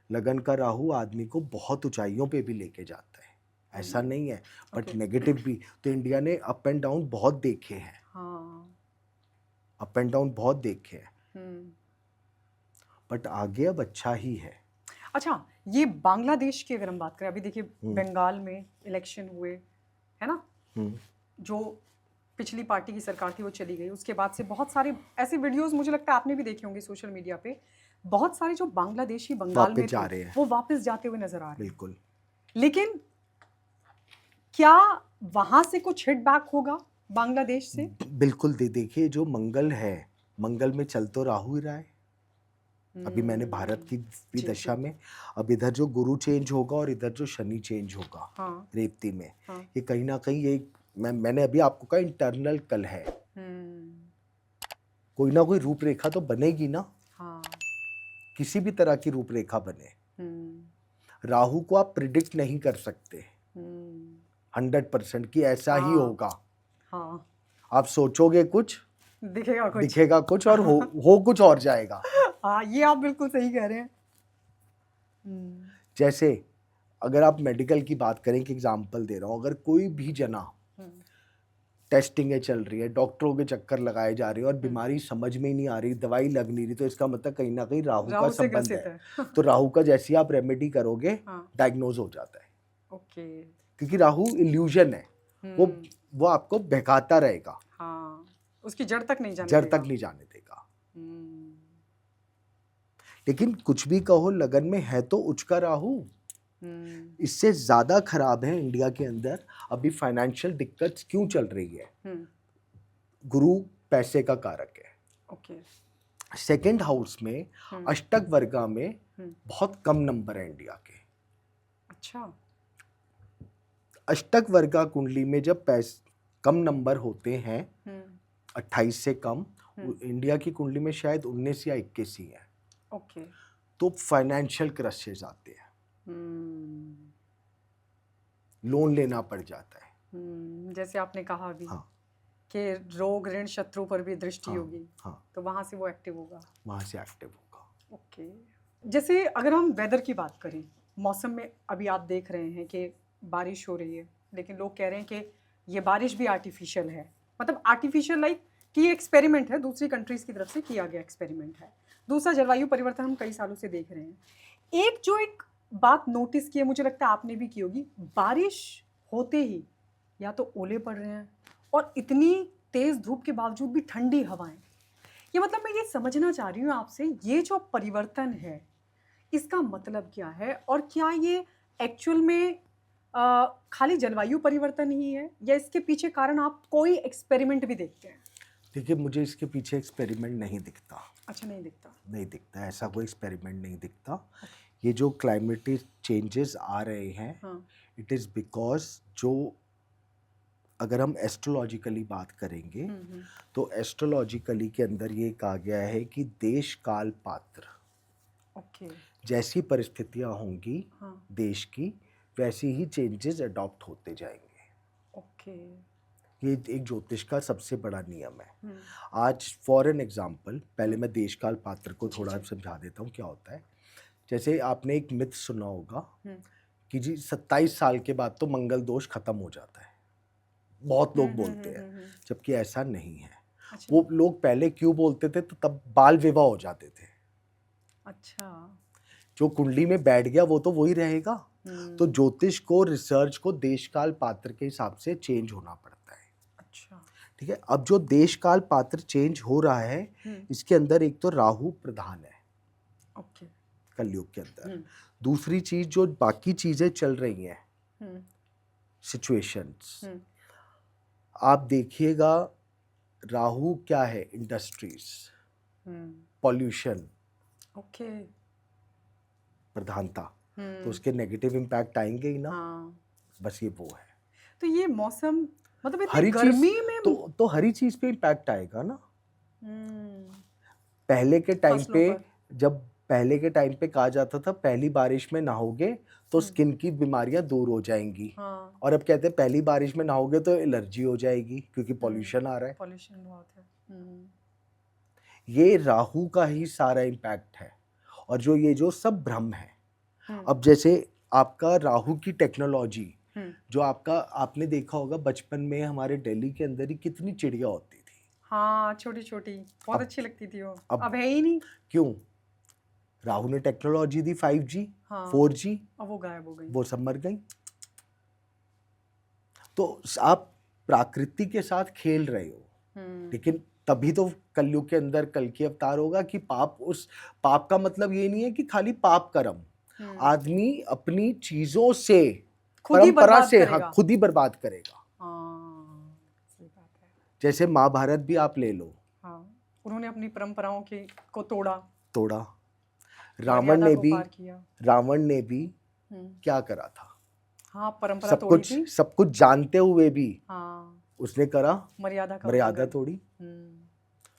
लगन का राहु आदमी को बहुत ऊंचाइयों पे भी लेके जाता है, ऐसा नहीं है, बट नेगेटिव भी। तो इंडिया ने अप एंड डाउन बहुत देखे हैं, अप एंड डाउन बहुत देखे हैं, बट आगे अब अच्छा ही है। अच्छा, ये बांग्लादेश की अगर हम बात करें, अभी देखिए बंगाल में इलेक्शन हुए, है ना? जो पिछली पार्टी की सरकार थी वो चली गई, उसके बाद से बहुत सारे ऐसे वीडियोस मुझे लगता है आपने भी देखे होंगे सोशल मीडिया पे, बहुत सारे जो बांग्लादेशी बंगाल में जा रहे हैं, वो वापस जाते हुए नजर आ रहे हैं। बिल्कुल। लेकिन क्या वहां से कुछ हिट बैक होगा बांग्लादेश से? बिल्कुल। देखिए, जो मंगल है, मंगल में चल तो राहु ही रहा है। अभी मैंने भारत की भी दशा में, अब इधर जो गुरु चेंज होगा और इधर जो शनि चेंज होगा रेवती में, ये कहीं ना कहीं ये मैंने अभी आपको कहा इंटरनल कल है, कोई ना कोई रूपरेखा तो बनेगी ना। हाँ। किसी भी तरह की रूपरेखा बने, राहु को आप प्रिडिक्ट नहीं कर सकते 100% कि ऐसा ही होगा। हाँ। आप सोचोगे कुछ, दिखेगा कुछ और हो कुछ और जाएगा। हाँ, ये आप बिल्कुल सही कह रहे हैं। जैसे अगर आप मेडिकल की बात करें, कि एग्जांपल दे रहा हूँ, अगर कोई भी जना टेस्टिंगें चल रही है, डॉक्टरों के चक्कर लगाए जा रहे हैं और बीमारी समझ में ही नहीं आ रही, दवाई लग नहीं रही, तो इसका मतलब कहीं ना कहीं राहु का संबंध है। तो राहु का जैसे आप रेमेडी करोगे, डायग्नोज हो जाता है। ओके। क्योंकि राहु इल्यूजन है, वो आपको बहकाता रहेगा। हाँ, उसकी जड़ तक नहीं जाने देगा। लेकिन कुछ भी कहो, लगन में है तो उच्च का राहु। इससे ज्यादा खराब है इंडिया के अंदर अभी फाइनेंशियल दिक्कत क्यों चल रही है। गुरु पैसे का कारक है। ओके। सेकंड हाउस में अष्टक वर्गा में बहुत कम नंबर है इंडिया के। अच्छा। अष्टक वर्गा कुंडली में जब कम नंबर होते हैं 28 से कम, इंडिया की कुंडली में शायद 19 या 21 ही है। ओके। तो फाइनेंशियल क्रशेस आते हैं, लोन लेना पड़ जाता है। जैसे आपने कहा अभी, हाँ, कि रोग ऋण शत्रु पर भी दृष्टि हाँ, होगी। हाँ, तो वहां से वो एक्टिव होगा। ओके। जैसे अगर हम वेदर की बात करें, मौसम में अभी आप देख रहे हैं कि बारिश हो रही है, लेकिन लोग कह रहे हैं कि ये बारिश भी आर्टिफिशियल है। मतलब आर्टिफिशियल लाइक कि ये एक्सपेरिमेंट है, दूसरी कंट्रीज की तरफ से किया गया एक्सपेरिमेंट है। दूसरा, जलवायु परिवर्तन हम कई सालों से देख रहे हैं। एक बात नोटिस की है, मुझे लगता है आपने भी की होगी, बारिश होते ही या तो ओले पड़ रहे हैं और इतनी तेज धूप के बावजूद भी ठंडी हवाएं। ये मतलब मैं ये समझना चाह रही हूँ आपसे, ये जो परिवर्तन है इसका मतलब क्या है, और क्या ये एक्चुअल में खाली जलवायु परिवर्तन ही है, या इसके पीछे कारण आप कोई एक्सपेरिमेंट भी देखते हैं? देखिए, मुझे इसके पीछे एक्सपेरिमेंट नहीं दिखता। अच्छा, नहीं दिखता, ऐसा कोई एक्सपेरिमेंट नहीं दिखता। ये जो क्लाइमेटिक चेंजेस आ रहे हैं, इट इज़ बिकॉज जो, अगर हम एस्ट्रोलॉजिकली बात करेंगे तो एस्ट्रोलॉजिकली के अंदर ये कहा गया है कि देश काल पात्र, जैसी परिस्थितियां होंगी देश की, वैसी ही चेंजेस अडॉप्ट होते जाएंगे। ये एक ज्योतिष का सबसे बड़ा नियम है। आज फॉर एन एग्जाम्पल, पहले मैं देश काल पात्र को थोड़ा समझा देता हूँ क्या होता है। जैसे आपने एक मिथ सुना होगा कि जी 27 साल के बाद तो मंगल दोष खत्म हो जाता है, बहुत लोग बोलते हैं, जबकि ऐसा नहीं है। अच्छा। वो लोग पहले क्यों बोलते थे, तो तब बाल विवाह हो जाते थे। अच्छा। जो कुंडली में बैठ गया वो तो वही रहेगा। तो ज्योतिष को, रिसर्च को देश काल पात्र के हिसाब से चेंज होना पड़ता है। अच्छा, ठीक है। अब जो देश काल पात्र चेंज हो रहा है, इसके अंदर एक तो राहु प्रधान है। ओके। कलयुग के अंदर। दूसरी चीज, जो बाकी चीजें चल रही हैं, सिचुएशंस, आप देखिएगा, राहु क्या है, इंडस्ट्रीज, पॉल्यूशन, ओके, प्रधानता, तो उसके नेगेटिव इम्पैक्ट आएंगे ही ना। बस ये वो है। तो ये मौसम मतलब इतनी गर्मी में तो हर ही चीज पे इम्पैक्ट आएगा ना। पहले के टाइम पे, जब पहले के टाइम पे कहा जाता था पहली बारिश में नहाओगे तो स्किन की बीमारियां दूर हो जाएंगी, और अब कहते हैं पहली बारिश में नहाओगे तो एलर्जी हो जाएगी क्योंकि पॉल्यूशन आ रहा है। पॉल्यूशन बहुत है। ये राहु का ही सारा इम्पैक्ट है। और जो ये जो सब भ्रम है, अब जैसे आपका राहु की टेक्नोलॉजी, जो आपने देखा होगा बचपन में हमारे दिल्ली के अंदर ही कितनी चिड़िया होती थी। हाँ, छोटी छोटी, बहुत अच्छी लगती थी वो। अब है ही नहीं। क्यों? राहु ने टेक्नोलॉजी दी 5G, 4G, अब वो गायब हो गई, वो सब मर गई। तो आप प्रकृति के साथ खेल रहे हो, लेकिन तभी तो कलयुग के अंदर कल की अवतार होगा कि उस पाप का मतलब ये नहीं है कि खाली पाप कर्म, आदमी अपनी चीजों से, परंपरा से खुद ही बर्बाद करेगा। सही बात है। जैसे महाभारत भी आप ले लो, उन्होंने अपनी परंपराओं को तोड़ा। रावण ने भी क्या करा था। हाँ, परंपरा सब तोड़ी कुछ थी। सब कुछ जानते हुए भी हाँ, उसने करा, मर्यादा का मर्यादा उल्लंघन। तोड़ी।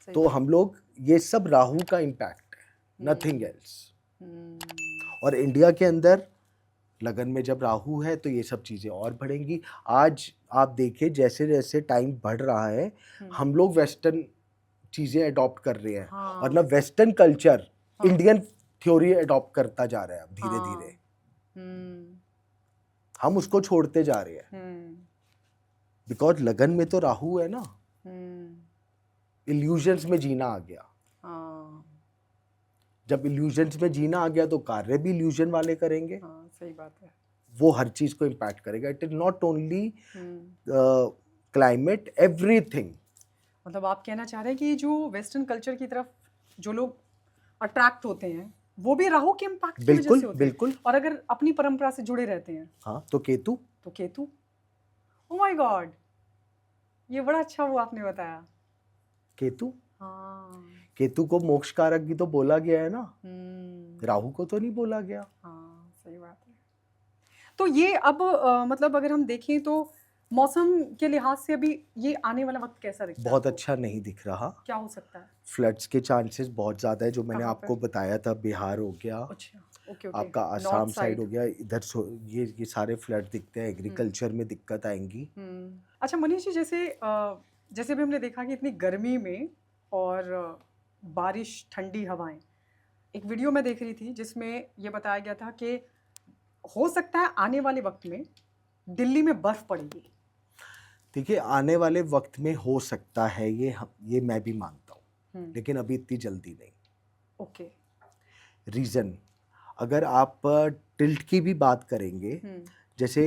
सही तो बात। हम लोग, ये सब राहु का इम्पैक्ट है, नथिंग एल्स। हम्म, और इंडिया के अंदर लगन में जब राहु है तो ये सब चीज़ें और बढ़ेंगी। आज आप देखिए जैसे जैसे टाइम बढ़ रहा है, हम लोग वेस्टर्न चीज़ें अडॉप्ट कर रहे हैं, और ना हाँ, वेस्टर्न कल्चर हाँ, इंडियन थ्योरी अडॉप्ट करता जा रहा है अब धीरे हाँ, धीरे। हम्म, हम उसको छोड़ते जा रहे हैं, बिकॉज लगन में तो राहु है ना, इल्यूजन्स में जीना आ गया। हाँ, जब इल्यूजन्स में जीना आ गया तो कार्य भी इल्यूजन वाले करेंगे, हाँ, सही बात है। वो हर चीज को इम्पैक्ट करेगा। It is not only climate, everything. मतलब आप कहना चाह रहे हैं कि जो वेस्टर्न कल्चर की तरफ जो लोग अट्रैक्ट होते हैं वो भी राहु के इम्पैक्ट की वजह बिल्कुल से होते बिल्कुल। हैं, और अगर अपनी परंपरा से जुड़े रहते हैं हाँ, तो केतु। तो केतु। ओ माय गॉड, ये बड़ा अच्छा वो आपने बताया। केतु हाँ, केतु को मोक्ष कारक भी तो बोला गया है ना, हम्म, राहु को तो नहीं बोला गया। हाँ, सही बात है। तो ये अब मतलब अगर हम देखें तो मौसम के लिहाज से अभी ये आने वाला वक्त कैसा दिखता है बहुत आपको? अच्छा नहीं दिख रहा। क्या हो सकता है? फ्लड्स के चांसेस बहुत ज़्यादा है, जो मैंने कहाँ आपको पे? बताया था, बिहार हो गया, अच्छा, ओके ओके, आपका नॉर्थ आसाम साइड हो साइड। गया, इधर ये सारे फ्लड दिखते हैं। एग्रीकल्चर में दिक्कत आएंगी। अच्छा मनीष जी, जैसे जैसे भी हमने देखा कि इतनी गर्मी में और बारिश, ठंडी हवाएं, एक वीडियो में देख रही थी जिसमें ये बताया गया था कि हो सकता है आने वाले वक्त में दिल्ली में बर्फ पड़ेगी। देखिए, आने वाले वक्त में हो सकता है, ये मैं भी मानता हूँ, लेकिन अभी इतनी जल्दी नहीं। ओके। रीज़न, अगर आप टिल्ट की भी बात करेंगे, जैसे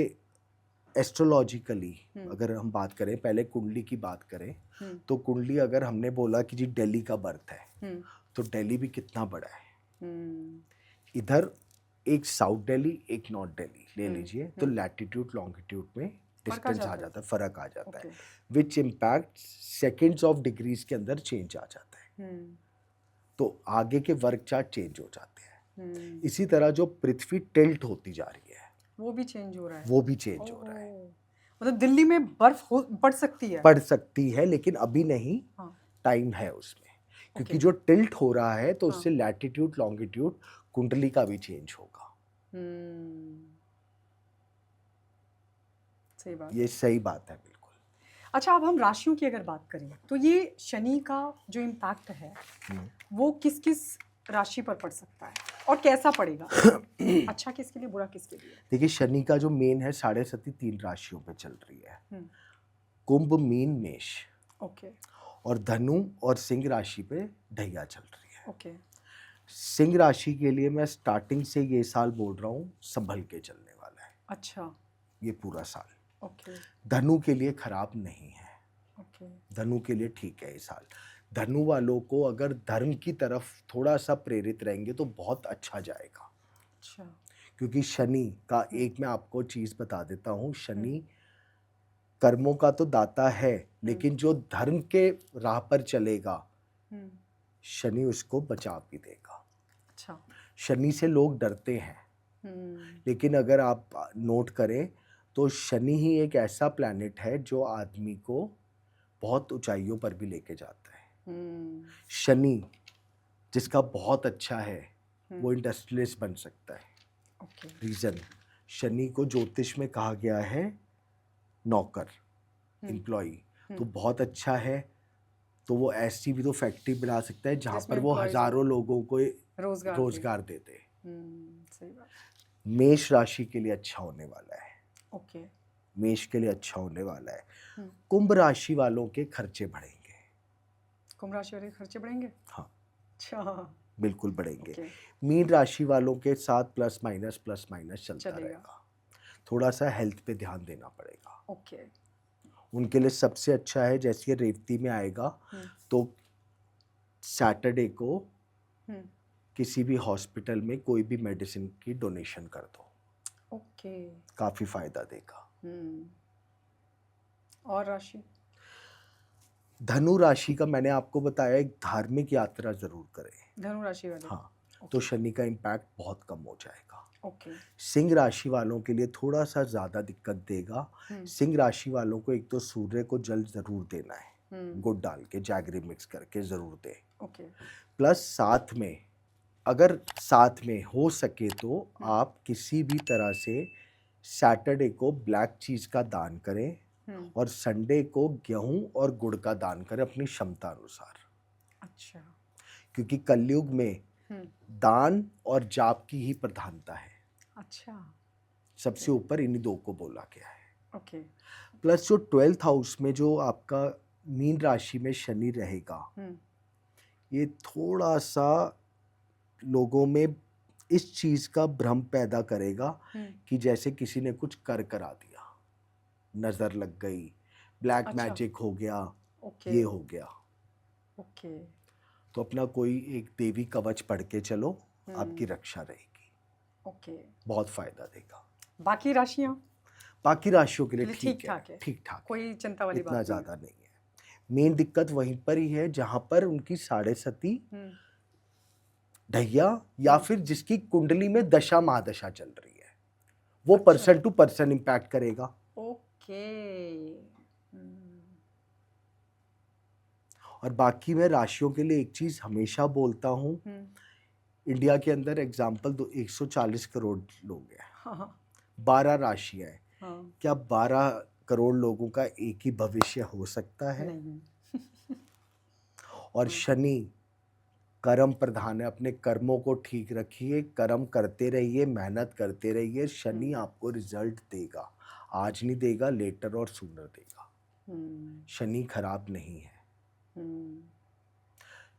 एस्ट्रोलॉजिकली अगर हम बात करें, पहले कुंडली की बात करें, तो कुंडली अगर हमने बोला कि जी दिल्ली का बर्थ है, तो दिल्ली भी कितना बड़ा है। इधर एक साउथ दिल्ली, एक नॉर्थ दिल्ली ले लीजिए, तो लैटिट्यूड लॉन्गिट्यूड में डिस्टेंस आ जाता है, फर्क आ जाता है, विच इम्पैक्ट सेकेंड्स ऑफ डिग्रीज के अंदर चेंज आ जाता है। तो आगे के वर्क चार्ट चेंज हो जाते हैं। इसी तरह जो पृथ्वी टिल्ट होती जा रही है, वो भी चेंज हो रहा है। वो भी चेंज हो रहा है। मतलब दिल्ली में बर्फ पड़ सकती है। पड़ सकती है, लेकिन अभी नहीं, हाँ, टाइम है उसमें, क्योंकि जो टिल्ट हो रहा है तो उससे लैटिट्यूड लॉन्गिट्यूड कुंडली का भी चेंज होगा। सही बात। ये सही बात है, बिल्कुल। अच्छा, अब हम राशियों की अगर बात करें तो ये शनि का जो इम्पैक्ट है वो किस किस राशि पर पड़ सकता है और कैसा पड़ेगा? अच्छा किसके लिए, बुरा किसके लिए? देखिए, शनि का जो मेन है 7.5 3 राशियों पे चल रही है। कुंभ, मीन, मेष, ओके और धनु और सिंह राशि पे ढैया चल रही है। ओके। सिंह राशि के लिए मैं स्टार्टिंग से ये साल बोल रहा हूँ, संभल के चलने वाला है अच्छा, ये पूरा साल। ओके धनु के लिए खराब नहीं है, ओके। धनु के लिए ठीक है ये साल। धनु वालों को अगर धर्म की तरफ थोड़ा सा प्रेरित रहेंगे तो बहुत अच्छा जाएगा। अच्छा, क्योंकि शनि का एक मैं आपको चीज बता देता हूँ, शनि कर्मों का तो दाता है, लेकिन जो धर्म के राह पर चलेगा शनि उसको बचाव भी देगा। अच्छा। शनि से लोग डरते हैं, लेकिन अगर आप नोट करें तो शनि ही एक ऐसा प्लैनेट है जो आदमी को बहुत ऊंचाइयों पर भी लेके जाता है। शनि जिसका बहुत अच्छा है वो इंडस्ट्रियलिस्ट बन सकता है। ओके। रीजन, शनि को ज्योतिष में कहा गया है नौकर, एम्प्लॉई, तो बहुत अच्छा है। तो वो ऐसी भी तो फैक्ट्री बना सकता है जहाँ पर वो हजारों लोगों को रोजगार दे दे। सही बात। मेष राशि के लिए अच्छा होने वाला है। ओके। मेष के लिए अच्छा होने वाला है। कुंभ राशि वालों के खर्चे बढ़ेंगे। कुंभ राशि वाले खर्चे बढ़ेंगे? हाँ, अच्छा, बिल्कुल बढ़ेंगे। ओके। मीन राशि वालों के साथ प्लस माइनस चलता रहेगा। थोड़ा सा हेल्थ पे ध्यान देना पड़ेगा। ओके। उनके लिए सबसे अच्छा है, जैसे ये रेवती में आएगा तो सैटरडे को किसी भी हॉस्पिटल में कोई भी मेडिसिन की डोनेशन कर दो। ओके। काफी फायदा देगा। और राशि? धनु राशि का मैंने आपको बताया, एक धार्मिक यात्रा जरूर करें। धनु राशि वाले? हाँ, तो शनि का इम्पैक्ट बहुत कम हो जाएगा। ओके। सिंह राशि वालों के लिए थोड़ा सा ज़्यादा दिक्कत देगा। सिंह राशि वालों को एक तो सूर्य को जल ज़रूर देना है, गुड़ डाल के जैगरी मिक्स करके ज़रूर दे। ओके। प्लस साथ में अगर साथ में हो सके तो आप किसी भी तरह से सैटरडे को ब्लैक चीज़ का दान करें और संडे को गेहूं और गुड़ का दान करें अपनी क्षमता अनुसार। अच्छा। क्योंकि कलयुग में दान और जाप की ही प्रधानता है। अच्छा। सबसे ऊपर इन्हीं दो को बोला गया है। ओके। प्लस जो 12th हाउस में जो आपका मीन राशि में शनि रहेगा, ये थोड़ा सा लोगों में इस चीज का भ्रम पैदा करेगा कि जैसे किसी ने कुछ करा दिया, नजर लग गई, ब्लैक मैजिक हो गया, ये हो गया। ओके। तो अपना कोई एक देवी कवच पढ़ के चलो, आपकी रक्षा रहेगी। ओके। बहुत फायदा देगा। बाकी राशियां? बाकी राशियों के लिए ठीक ठाक है, ठीक ठाक, कोई चिंता वाली बात इतना ज्यादा नहीं है। मेन दिक्कत वहीं पर ही है जहां पर उनकी साढ़े सती ढैया या फिर जिसकी कुंडली में दशा महादशा चल रही है, वो पर्सन टू पर्सन इंपैक्ट करेगा। ओके। और बाकी मैं राशियों के लिए एक चीज हमेशा बोलता हूँ, इंडिया के अंदर एग्जाम्पल 140 करोड़ लोग हैं, 12 राशियां हैं, क्या 12 करोड़ लोगों का एक ही भविष्य हो सकता है? नहीं। और शनि कर्म प्रधान है, अपने कर्मों को ठीक रखिए, कर्म करते रहिए, मेहनत करते रहिए, शनि आपको रिजल्ट देगा। आज नहीं देगा, लेटर और सूनर देगा। शनि खराब नहीं है।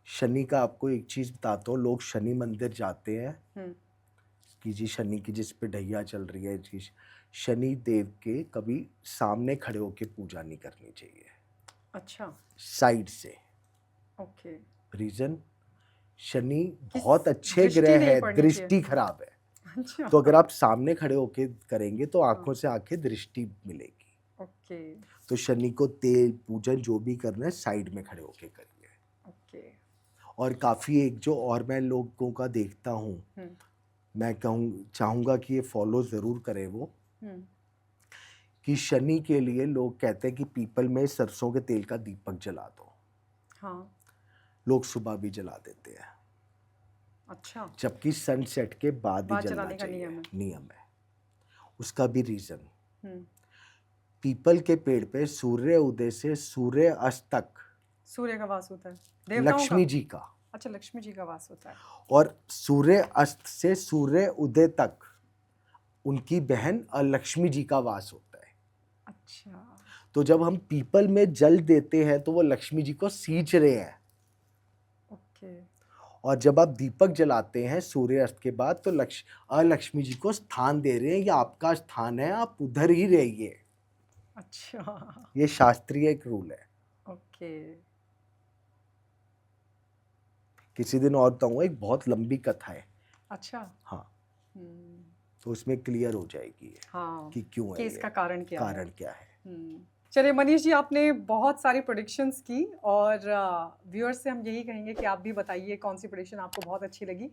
शनि का आपको एक चीज बताता हूँ, लोग शनि मंदिर जाते हैं कि जी शनि की जिस पे ढैया चल रही है, जी शनि देव के कभी सामने खड़े होके पूजा नहीं करनी चाहिए। अच्छा। साइड से। ओके। रीजन, शनि बहुत अच्छे ग्रह है, दृष्टि खराब है। अच्छा। तो अगर आप सामने खड़े होके करेंगे तो आंखों से आंखें दृष्टि मिलेगी। ओके। तो शनि को तेल पूजन जो भी करना है साइड में खड़े होके करिए। ओके। और काफी एक जो और मैं लोगों का देखता हूँ, मैं चाहूंगा कि ये फॉलो जरूर करें वो, कि शनि के लिए लोग कहते हैं कि पीपल में सरसों के तेल का दीपक जला दो। हाँ। लोग सुबह भी जला देते हैं। अच्छा। जबकि सनसेट के बाद ही जलाने का नियम है। उसका भी रीजन, पीपल के पेड़ पे सूर्य उदय से सूर्य अस्त तक सूर्य का वास होता है, लक्ष्मी जी का। अच्छा, लक्ष्मी जी का वास होता है। और सूर्य अस्त से सूर्य उदय तक उनकी बहन लक्ष्मी जी का वास होता है। अच्छा। तो जब हम पीपल में जल देते हैं तो वो लक्ष्मी जी को सींच रहे हैं। ओके। और जब आप दीपक जलाते हैं सूर्यास्त के बाद तो लक्ष्मी जी को स्थान दे रहे हैं, ये आपका स्थान है, आप उधर ही रहिए। अच्छा। ये शास्त्रीय एक रूल है। ओके। किसी दिन और बताऊंगा, एक बहुत लंबी कथा है। अच्छा। हाँ। तो उसमें क्लियर हो जाएगी हाँ, कि क्यों है, कि इसका कारण क्या है। चलिए मनीष जी, आपने बहुत सारी प्रेडिक्शंस की और व्यूअर्स से हम यही कहेंगे कि आप भी बताइए कौन सी प्रेडिक्शन आपको बहुत अच्छी लगी।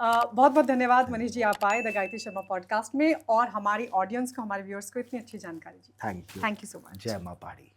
बहुत बहुत धन्यवाद मनीष जी, आप आए द गायत्री शर्मा पॉडकास्ट में और हमारी ऑडियंस को, हमारे व्यूअर्स को इतनी अच्छी जानकारी दी। Thank you. Thank you so much. जय मां पहाड़ी।